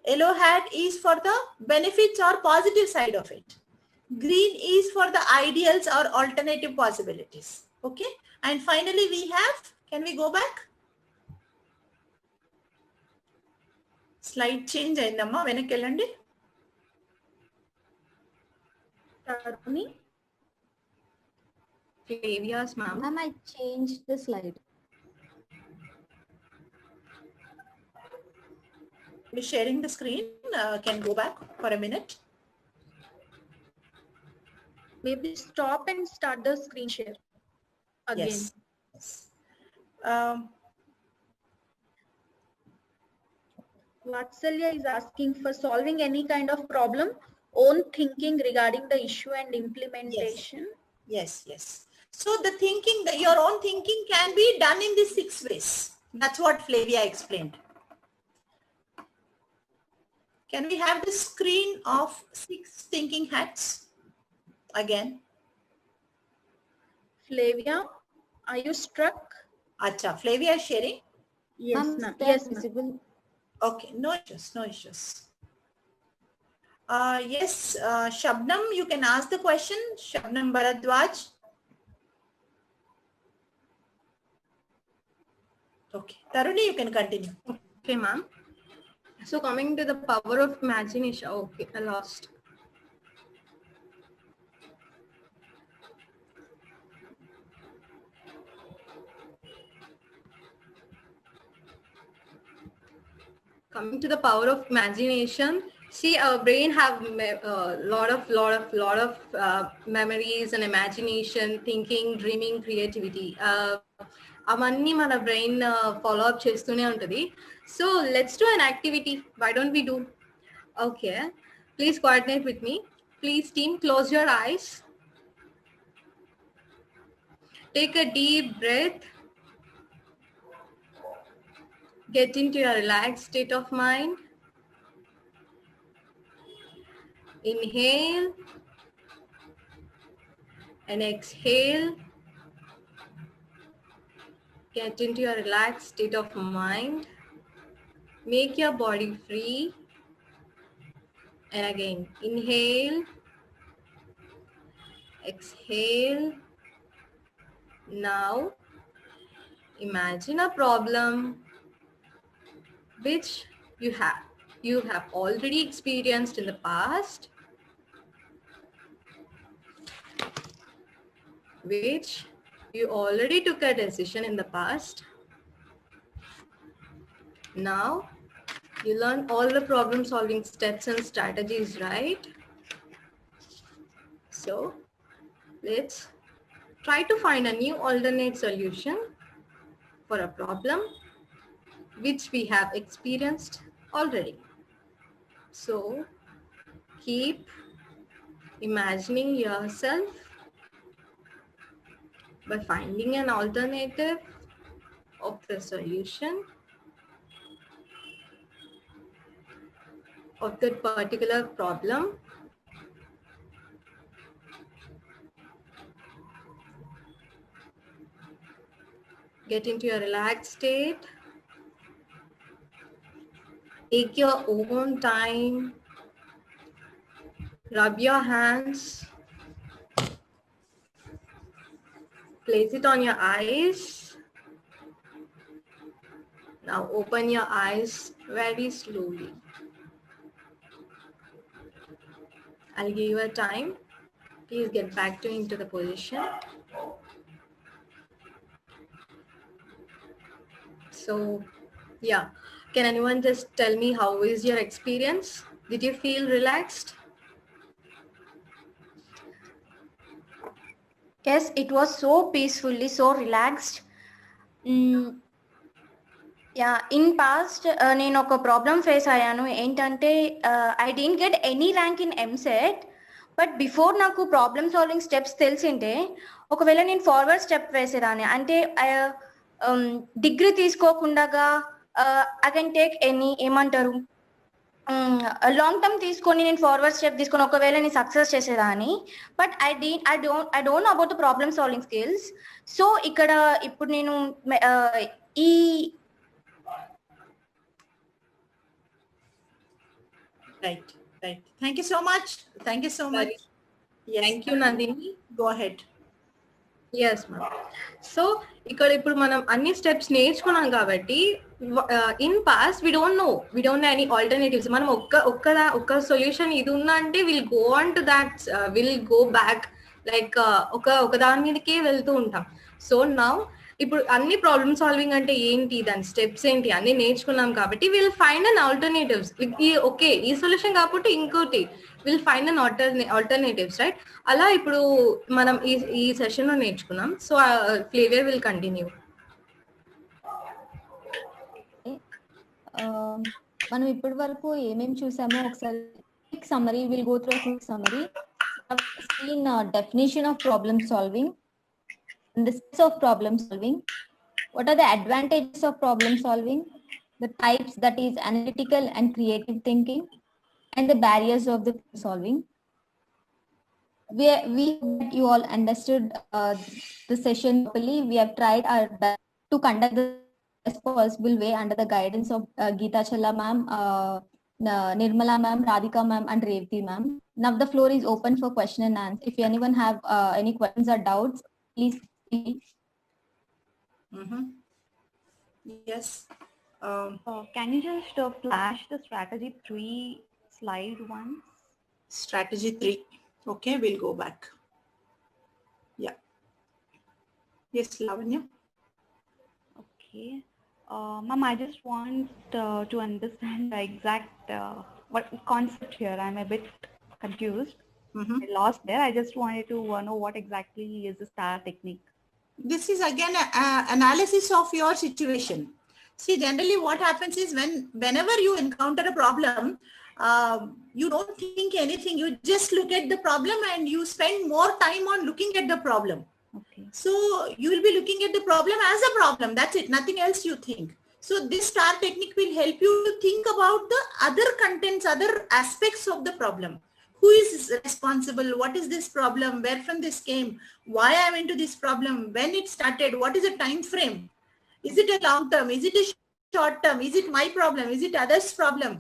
Yellow hat is for the benefits or positive side of it. Green is for the ideals or alternative possibilities. Okay, and finally we have, can we go back? Slide change అయిందమ్మా, వెనక్కి వెళ్ళండి. Flavia's ma'am. Ma'am, I changed the slide. We're sharing the screen. Can go back for a minute. Maybe stop and start the screen share again. Yes. Vatsalya is asking, for solving any kind of problem, own thinking regarding the issue and implementation. Yes. So the thinking, your own thinking can be done in these 6 ways. That's what Flavia explained. Can we have the screen of 6 thinking hats again? Flavia, are you struck? Acha, Flavia is sharing? Yes, ma'am. Yes, ma'am. Okay, no issues. Yes, Shabnam, you can ask the question. Shabnam Bharadwaj. Okay, Taruni, you can continue. Okay, ma'am. So coming to the power of imagination. Okay, I lost. Coming to the power of imagination. See, our brain have a lot of memories and imagination, thinking, dreaming, creativity. అవన్నీ మన brain follow up చేస్తూనే ఉంటుంది. So let's do an activity. Why don't we do? Okay, please coordinate with me. Please team, close your eyes. Take a deep breath. Get into a relaxed state of mind. Inhale and exhale. Get into a relaxed state of mind. Make your body free. And again, inhale, exhale. Now, imagine a problem which you have already experienced in the past, which you already took a decision in the past. Now, you learn all the problem solving steps and strategies, right? So, let's try to find a new alternate solution for a problem which we have experienced already. So, keep imagining yourself by finding an alternative of the solution of that particular problem. Get into a relaxed state. Take your own time. Rub your hands. Place it on your eyes. Now open your eyes very slowly. I'll give you a time. Please get back into the position. So, yeah. Can anyone just tell me how is your experience? Did you feel relaxed? Yes, it was so peacefully, so relaxed. Yeah, in past నేను ఒక problem face అయ్యాను. ఏంటంటే I don't get any rank in EAMCET. But before నాకు problem solving steps తెలిసింటే ఒకవేళ నేను forward step వేసేదాన్ని. అంటే degree తీసుకోకుండా I can take any ఏమంటారు లాంగ్ టర్మ్ తీసుకొని నేను ఫార్వర్డ్ స్టెప్ తీసుకొని ఒకవేళ నేను సక్సెస్ చేసేదాన్ని. But I don't know about the problem solving skills. So ఇక్కడ ఇప్పుడు నేను ఈ Right. Thank you so much. Yes. Thank you, Nandini. Go ahead. Yes, ma'am. So, ఇక్కడ ఇప్పుడు మనం అన్ని స్టెప్స్ నేర్చుకున్నాం కాబట్టి in past we don't know any alternatives. మనం ఒక్క సొల్యూషన్ ఇది ఉందా అంటే we'll go on to that, we'll go back like ఒక దాని మీదకే వెళ్తూ ఉంటాం. సో నౌ ఇప్పుడు అన్ని ప్రాబ్లమ్ సాల్వింగ్ అంటే ఏంటి, దాని స్టెప్స్ ఏంటి అన్ని నేర్చుకున్నాం కాబట్టి we'll find an alternatives. Okay ఈ సొల్యూషన్ కాకపోతే ఇంకోటి we'll find an alternatives, right? అలా ఇప్పుడు మనం ఈ సెషన్ లో నేర్చుకున్నాం. So flavour will continue. మనం ఇప్పటి వరకు ఏమేమి చూసామో ఒకసారి summary we'll go through quick summary. Seen definition of problem solving, the steps of problem solving, what are the advantages of problem solving, the types, that is analytical and creative thinking, and the barriers of the solving. We you all understood the session properly. We have tried our best to conduct the best possible way under the guidance of Geeta Challa ma'am, Nirmala ma'am, Radhika ma'am, and Revati ma'am. Now the floor is open for question and answer. If anyone have any questions or doubts, please. Yes. Can you just flash the strategy 3 slide once? Strategy 3. Okay, we'll go back. Yeah. Yes, Lavanya. Okay. Ma'am, I just want to understand the exact what concept here. I'm a bit confused. I lost there. I just wanted to know what exactly is the STAR technique. This is again analysis of your situation. See, generally what happens is whenever you encounter a problem, you don't think anything. You just look at the problem and you spend more time on looking at the problem. Okay. So you will be looking at the problem as a problem. That's it. Nothing else you think. So this STAR technique will help you to think about the other contents, other aspects of the problem. Who is responsible? What is this problem? Where from this came? Why I am into this problem? When it started? What is the time frame? Is it a long term? Is it a short term? Is it my problem? Is it others' problem?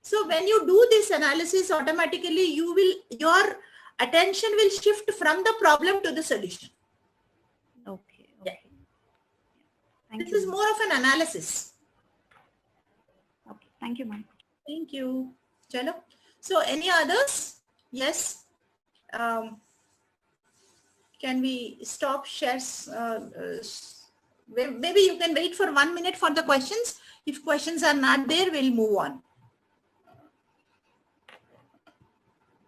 So when you do this analysis, automatically your attention will shift from the problem to the solution. Okay. Yeah. Thank This you. is more of an analysis. Okay. Thank you, ma'am. Thank you. Chalo. So any others? Yes. Can we stop shares? Maybe you can wait for 1 minute for the questions. If questions are not there, we'll move on.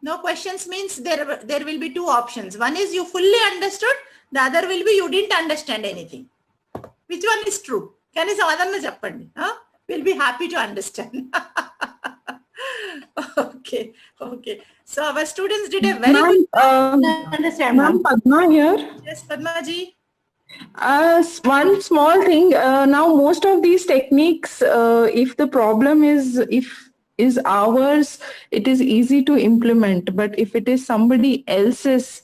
No questions means there will be two options. One is you fully understood. The other will be you didn't understand anything. Which one is true? Can you say? We'll be happy to understand. Okay. So our students did a very good understand. Ma'am, Padma here. Yes, Padma ji. One small thing. Now, most of these techniques, if the problem is ours, it is easy to implement. But if it is somebody else's,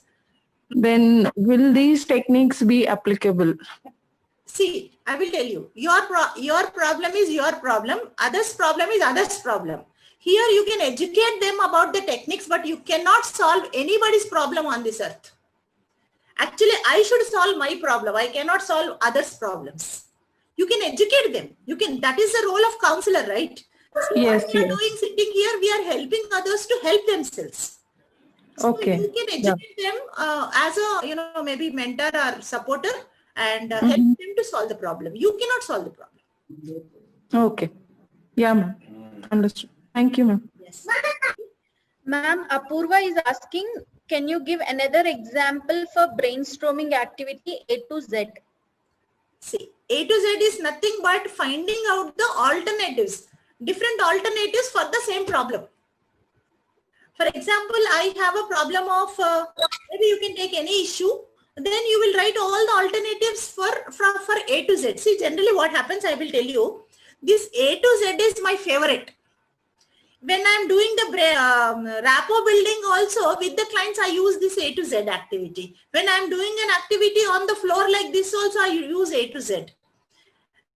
then will these techniques be applicable? See, I will tell you. Your problem is your problem. Others' problem is others' problem. Here you can educate them about the techniques, but you cannot solve anybody's problem on this earth. Actually, I should solve my problem. I cannot solve others' problems. You can educate them. That is the role of counselor, right? So Yes, what we are doing sitting here, we are helping others to help themselves. So Okay. you can educate them as a, maybe mentor or supporter and help them to solve the problem. You cannot solve the problem. Okay. Yeah, ma'am. Understood. Thank you, ma'am. Yes. Ma'am, Apurva is asking, can you give another example for brainstorming activity A to Z? See, A to Z is nothing but finding out the alternatives, different alternatives for the same problem. For example, I have a problem of, maybe you can take any issue, then you will write all the alternatives for A to Z. See, generally what happens, I will tell you, this A to Z is my favorite. When I'm doing the rapport building also with the clients, I use this A to Z activity. When I'm doing an activity on the floor like this also, I use A to Z.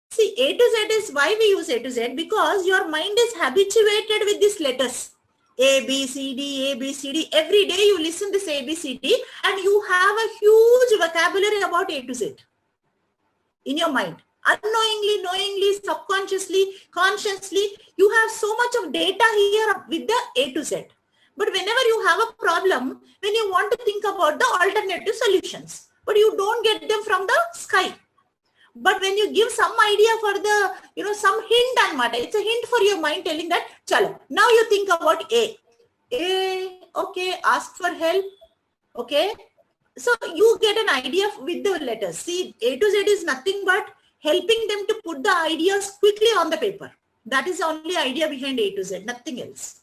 See, A to Z is why we use A to Z, because your mind is habituated with these letters. A, B, C, D, A, B, C, D. Every day you listen this A, B, C, D and you have a huge vocabulary about A to Z in your mind. Unknowingly, knowingly, subconsciously, consciously, you have so much of data here with the A to Z. But whenever you have a problem, when you want to think about the alternative solutions, but you don't get them from the sky. But when you give some idea for the, some hint and matter, it's a hint for your mind telling that, chalo, now you think about A. A, okay, ask for help. Okay. So you get an idea with the letters. See, A to Z is nothing but helping them to put the ideas quickly on the paper. That is the only idea behind A to Z, nothing else.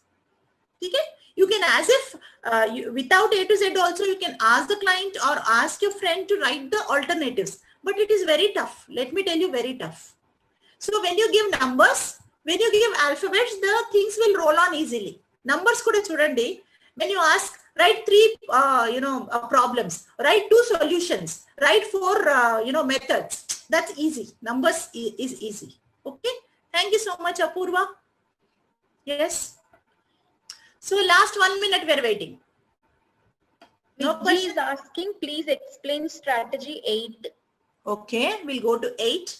Okay? You can, as if without A to Z also, you can ask the client or ask your friend to write the alternatives. But it is very tough. Let me tell you, very tough. So when you give numbers, when you give alphabets, the things will roll on easily. Numbers kuda chudandi. When you ask, write 3, problems, write 2 solutions, write 4, methods. That's easy. Numbers is easy. Okay. Thank you so much, Apurva. Yes. So last 1 minute we're waiting. No question. Is asking, please explain strategy 8. Okay. We'll go to 8.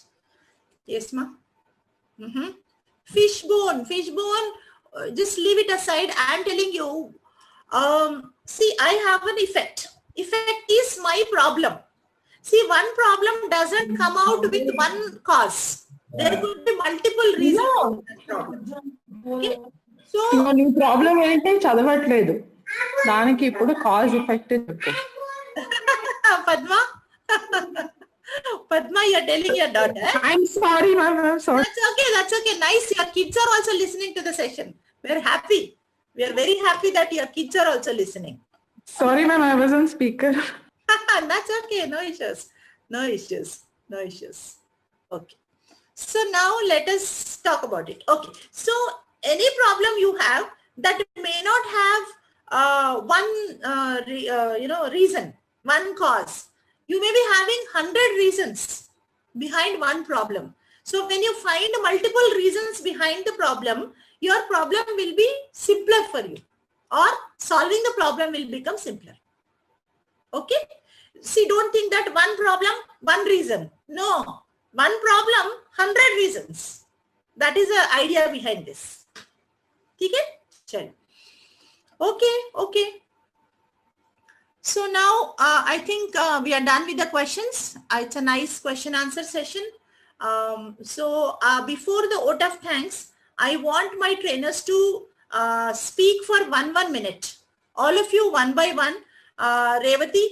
Yes, ma. Fishbone. Just leave it aside. I'm telling you. See, I have an effect. Effect is my problem. See, one problem doesn't come out with one cause. There could be multiple reasons for that problem. Okay? So, నీ problem ఏంటి చదవట్లేదు దానికి ఇప్పుడు cause effect చెప్పు. Padma, you're telling your daughter. I'm sorry, ma'am. I'm sorry. That's okay. Nice. Your kids are also listening to the session. We're happy. We are very happy that your kids are also listening. Sorry, ma'am. I was on speaker. That's okay. No issues. Okay. So now let us talk about it. Okay. So any problem you have that may not have one reason, one cause. You may be having 100 reasons behind one problem. So when you find multiple reasons behind the problem, your problem will be simpler for you, or solving the problem will become simpler. Okay? See, don't think that one problem, one reason. No, one problem, 100 reasons. That is the idea behind this. Okay? Okay. So now I think we are done with the questions. It's a nice question answer session. So before the vote of thanks, I want my trainers to speak for one minute. All of you one by one. Revati,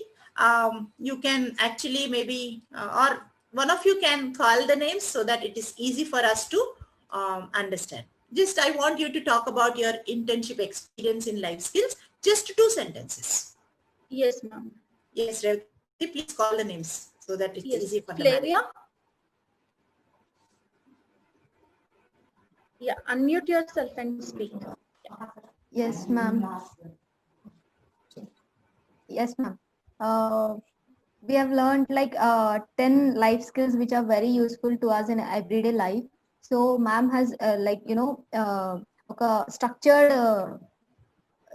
you can actually maybe, or one of you can call the names so that it is easy for us to understand. Just I want you to talk about your internship experience in life skills. Just 2 sentences. Yes, ma'am. Yes, Revati, please call the names so that it's easy for the Flavia. Yeah, unmute yourself and speak. Yes, ma'am. Yes, ma'am. We have learned like 10 life skills which are very useful to us in everyday life. So ma'am has a structured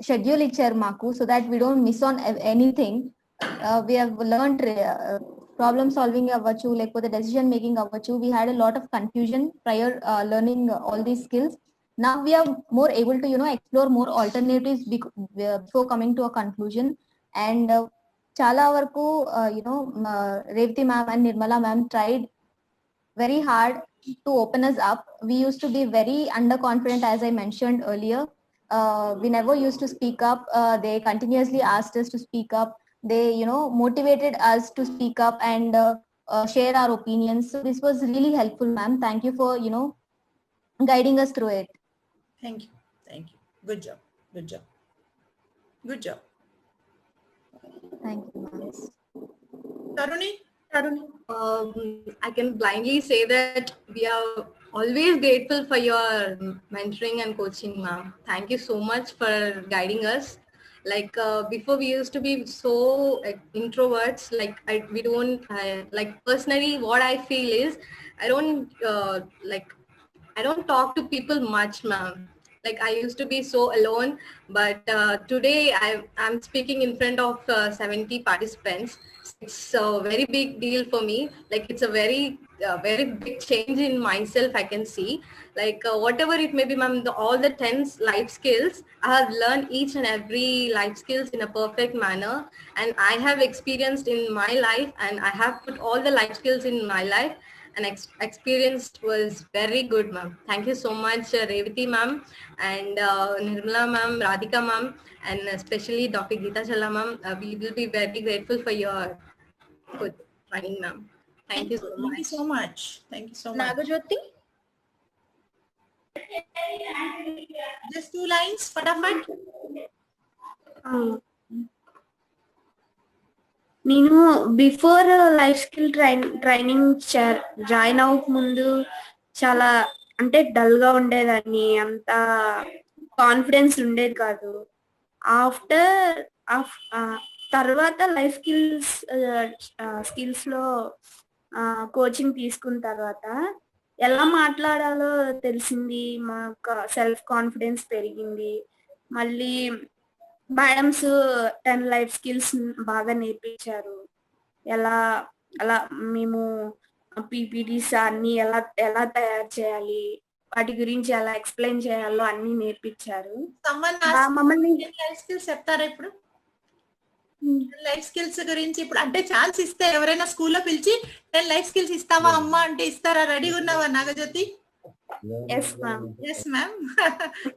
schedule ichcharu maku, so that we don't miss on anything. We have learned problem solving avvachu, lekapothe decision making avvachu. We had a lot of confusion prior learning all these skills. Now we are more able to explore more alternatives before coming to a conclusion. And chala varaku Revati ma'am and Nirmala ma'am tried very hard to open us up. We used to be very underconfident, as I mentioned earlier. We never used to speak up. They continuously asked us to speak up. They motivated us to speak up and share our opinions. So this was really helpful, ma'am. Thank you for guiding us through it. Thank you. Good job. Thank you, ma'am. Taruni, I can blindly say that we are always grateful for your mentoring and coaching, ma'am. Thank you so much for guiding us. Like before, we used to be so introverts. Like we don't like personally. What I feel is I don't talk to people much, ma'am. Like I used to be so alone, but today I'm speaking in front of 70 participants. It's a very big deal for me. Like it's a very big change in myself I can see. Like whatever it may be, ma'am, all the 10 life skills, I have learned each and every life skills in a perfect manner. And I have experienced in my life, and I have put all the life skills in my life, and experienced was very good, ma'am. Thank you so much, Revati ma'am, and Nirmala ma'am, Radhika ma'am, and especially Dr. Geeta Challa ma'am. We will be very grateful for your good training, ma'am. Thank you so much. Thank you so much. Nagajyoti? Just 2 lines, fatafat. నేను before life skill training join అవ్వక ముందు చాలా అంటే dull గా ఉండేదాన్ని, అంత confidence ఉండేది కాదు. తర్వాత లైఫ్ స్కిల్స్ లో కోచింగ్ తీసుకున్న తర్వాత ఎలా మాట్లాడాలో తెలిసింది, మాకు సెల్ఫ్ కాన్ఫిడెన్స్ పెరిగింది. మళ్ళీ మేడమ్స్ 10 లైఫ్ స్కిల్స్ బాగా నేర్పించారు. అలా మేము పీపీటీస్ అన్ని ఎలా తయారు చేయాలి, వాటి గురించి ఎలా ఎక్స్ప్లెయిన్ చేయాలో అన్ని నేర్పించారు. మమ్మల్ని లైఫ్ స్కిల్స్ చెప్తారా ఇప్పుడు? లైఫ్ స్కిల్స్ గురించి ఇప్పుడు అంటే ఛాన్స్ ఇస్తే ఎవరైనా స్కూల్లో పిలిచి 10 లైఫ్ స్కిల్స్ ఇస్తావా అమ్మా అంటే ఇస్తారా? రెడీగా ఉన్నావా Nagajyothi? Yes, ma'am. Yes, ma'am.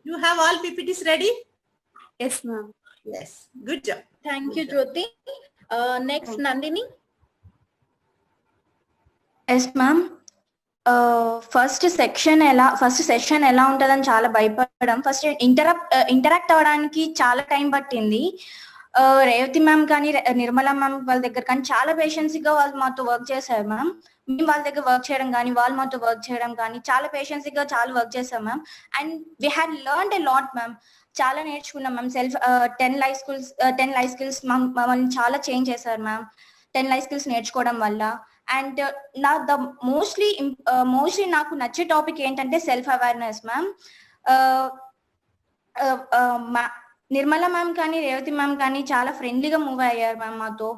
You have all PPTs ready? Yes, ma'am. Yes. Good job. Thank you, Jyoti. Next, Nandini. Yes, ma'am. First session ఎలా ఉంటుందని చాలా భయపడడం. ఫస్ట్ ఇంటరాక్ట్ అవ్వడానికి చాలా టైం పట్టింది. రేవతి మ్యామ్ కానీ నిర్మలా మ్యామ్ వాళ్ళ దగ్గర కానీ చాలా పేషెన్సీగా వాళ్ళు మాతో వర్క్ చేశారు మ్యామ్. మేము వాళ్ళ దగ్గర వర్క్ చేయడం కానీ వాళ్ళు మాతో వర్క్ చేయడం కానీ చాలా పేషెన్సీగా చాలా వర్క్ చేశాం ma'am. And we had learned a lot ma'am. చాలా నేర్చుకున్నాం మ్యామ్. 10 లైఫ్ స్కిల్స్ మమ్మల్ని చాలా చేంజ్ చేశారు మ్యామ్ 10 లైఫ్ స్కిల్స్ నేర్చుకోవడం వల్ల. అండ్ మోస్ట్లీ నాకు నచ్చే టాపిక్ ఏంటంటే self awareness ma'am. Nirmala ma'am కానీ రేవతి మ్యామ్ కానీ చాలా ఫ్రెండ్లీగా మూవ్ అయ్యారు మ్యామ్ మాతో.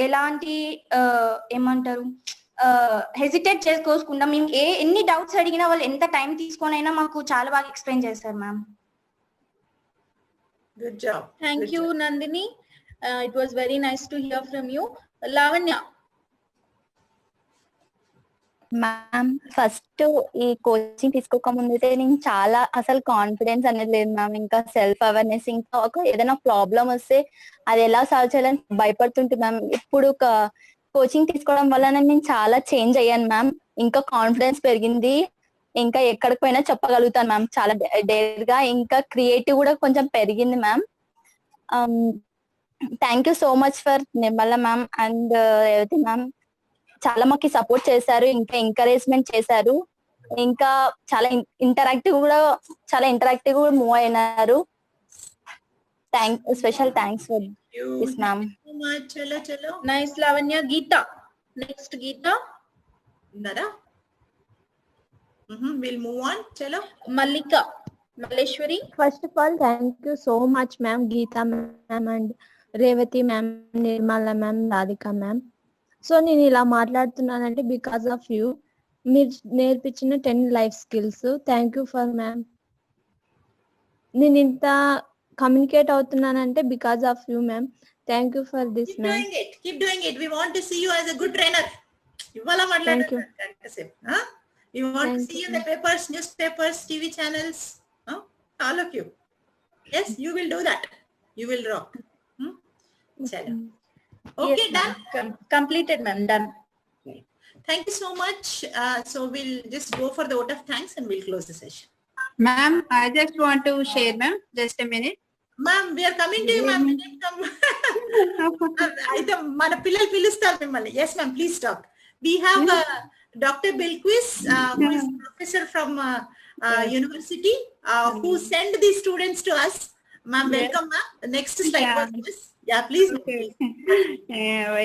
ఎలాంటి ఏమంటారు హెసిటేట్ చేసుకోకుండా మేము ఎన్ని డౌట్స్ అడిగినా వాళ్ళు ఎంత టైం తీసుకొని అయినా మాకు చాలా బాగా ఎక్స్ప్లెయిన్ చేశారు ma'am. Good job. Thank Good you, job. Nandini. It was very nice to hear from you. Lavanya. Ma'am first ఈ కోచింగ్ తీసుకోక ముందైతే నేను చాలా అసలు కాన్ఫిడెన్స్ అనేది లేదు మ్యామ్. ఇంకా సెల్ఫ్ అవేర్నెస్, ఇంకా ఏదైనా ప్రాబ్లం వస్తే అది ఎలా సాల్వ్ చేయాలని భయపడుతుంటే మ్యామ్. ఇప్పుడు కోచింగ్ తీసుకోవడం వల్ల నేను చాలా చేంజ్ అయ్యాను మ్యామ్. ఇంకా కాన్ఫిడెన్స్ పెరిగింది, ఇంకా ఎక్కడికి పోయినా చెప్పగలుగుతాను మ్యామ్ చాలా డేర్ గా. ఇంకా క్రియేటివ్ కూడా కొంచెం పెరిగింది ma'am. Thank you so much for Nirmala ma'am and Revathi ma'am. చాలా మాకు సపోర్ట్ చేశారు, ఇంకా ఎంకరేజ్మెంట్ చేశారు, ఇంకా చాలా ఇంటరాక్టివ్ కూడా మూవ్ అయినారు. Special thanks for this ma'am. Chalo, chalo. Nice, Lavanya. Geeta. Next, Geeta. Nara. We'll move on. Chalo. Mallika. Malleshwari. First of all, thank you so much, ma'am, Geeta ma'am and Revati ma'am, Nirmala ma'am, Radhika ma'am. So నేను ఇలా మాట్లాడుతున్నానంటే because of you. మీరు నేర్పించిన 10 life skills. Thank you for ma'am. నేను ఇంత communicate అవుతున్నానంటే because of you ma'am. Thank you for this ma'am. Keep doing it. We want to see you as a good trainer. Thank you. We want to see you in the papers, newspapers, TV channels. All of you. Yes, you will do that. You will rock. Chalo. Okay, Yes, done. Completed, ma'am. Done. Thank you so much. So we'll just go for the vote of thanks and we'll close the session. Ma'am, I just want to share, ma'am. Just a minute. Ma'am, we are coming to you, ma'am. అయితే మన పిల్లలు పిలుస్తారు మిమ్మల్ని. Yes, ma'am. Please talk. We have Dr. Bilquis, who is a professor from university, who send these students to us. Ma'am, welcome, ma'am. The next slide was this. Yeah, please. Okay.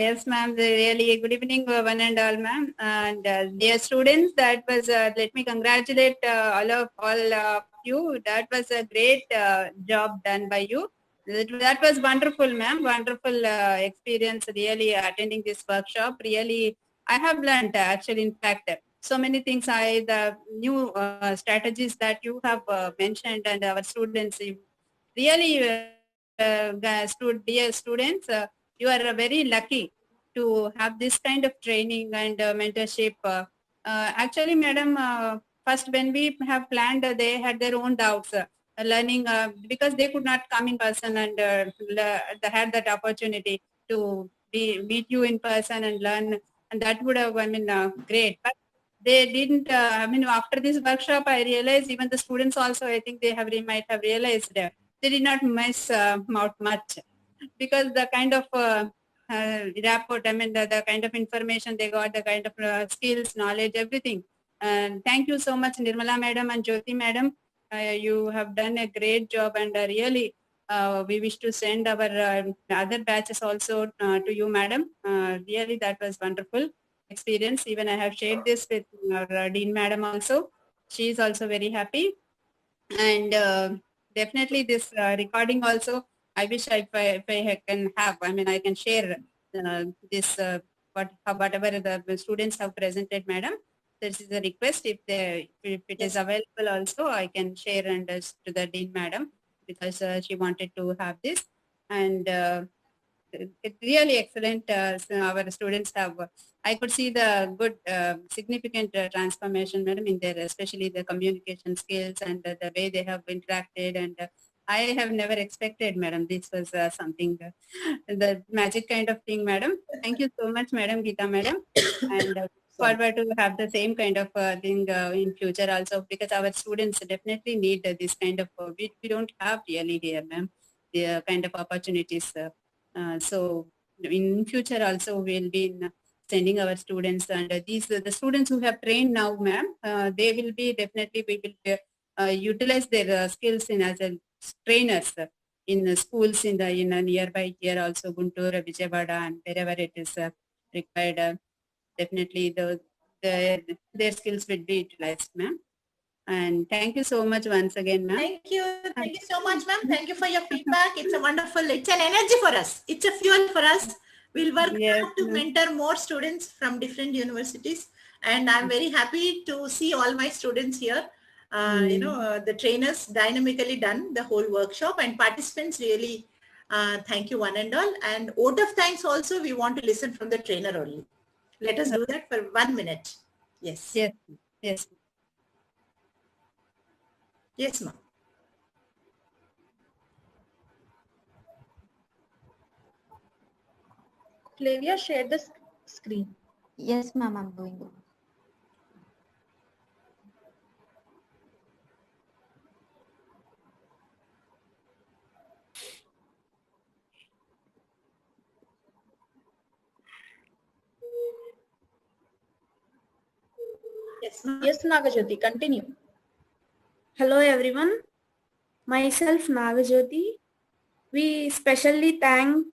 Yes, ma'am. Really good evening, one and all, ma'am. And dear students, that was let me congratulate all of you. That was a great job done by you. That was wonderful, ma'am. Wonderful experience. Really attending this workshop. Really, I have learned actually. In fact, so many things. The new strategies that you have mentioned, and our students really. Dear students, you are very lucky to have this kind of training and mentorship. Actually, madam, first when we have planned, they had their own doubts, learning because they could not come in person and they had that opportunity to meet you in person and learn, and that would have, great. But they didn't. After this workshop, I realized even the students also, I think they might have realized they did not miss out much, because the kind of rapport, the kind of information they got, the kind of skills, knowledge, everything. And thank you so much, Nirmala madam and Jyoti madam. You have done a great job, and really we wish to send our other batches also to you, madam. Really, that was wonderful experience. Even I have shared this with our Dean madam also. She is also very happy. And definitely this recording also, I wish if I can have, I can share this whatever the students have presented, madam. This is a request. If it is available also, I can share and to the Dean madam, because she wanted to have this. And it's really excellent. Our students have, I could see the good significant transformation, madam, in their, especially the communication skills and the way they have interacted. And I have never expected, madam, this was something, the magic kind of thing, madam. Thank you so much, madam, Geeta madam. And forward to have the same kind of thing in future also, because our students definitely need this kind of, we don't have really here, ma'am, the kind of opportunities. So in future also we'll be sending our students, and these the students who have trained now, ma'am, they will be definitely, we will utilize their skills in as a trainers in schools in a nearby here also, Guntur, Vijayawada, and wherever it is required. Definitely their skills will be utilized, ma'am. And thank you so much once again, ma'am. Thank you so much, ma'am. Thank you for your feedback. It's a wonderful, it's an energy for us. It's a fuel for us. We'll work hard to mentor more students from different universities. And I'm very happy to see all my students here. The trainers dynamically done the whole workshop, and participants really thank you one and all. And vote of thanks also, we want to listen from the trainer only. Let us do that for 1 minute. Yes. Yes. Yes. Yes, ma'am. Flavia, share the screen. Yes, ma'am, I'm doing it. Yes, Nagajyoti, continue. Hello everyone, myself Nagajyoti. We specially thank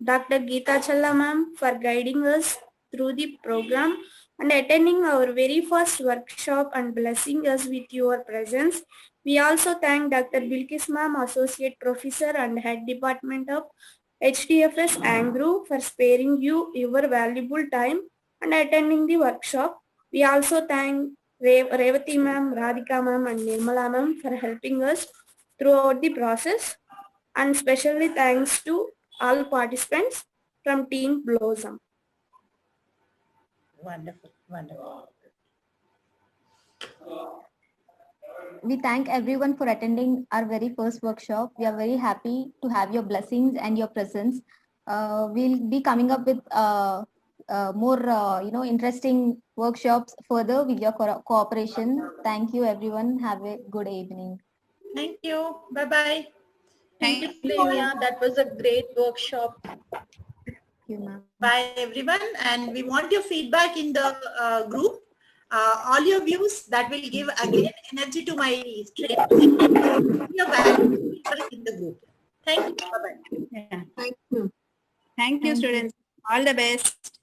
Dr. Geeta Challa ma'am for guiding us through the program and attending our very first workshop and blessing us with your presence. We also thank Dr. Bilkis ma'am, Associate Professor and Head Department of HDFS Angro, for sparing you your valuable time and attending the workshop. We also thank Revati ma'am, Radhika ma'am and Nirmala ma'am for helping us throughout the process. And specially thanks to all participants from Team Blossom. Wonderful, wonderful. We thank everyone for attending our very first workshop. We are very happy to have your blessings and your presence. We'll be coming up with more, interesting workshops further with your cooperation. Thank you, everyone. Have a good evening. Thank you. Bye-bye. Thank you, Flavia. That was a great workshop. Thank you, ma'am. Bye, everyone. And we want your feedback in the group. All your views that will give again energy to my training. Your value in the group. Thank you. Bye-bye. Yeah. Thank you. Thank you, students. All the best.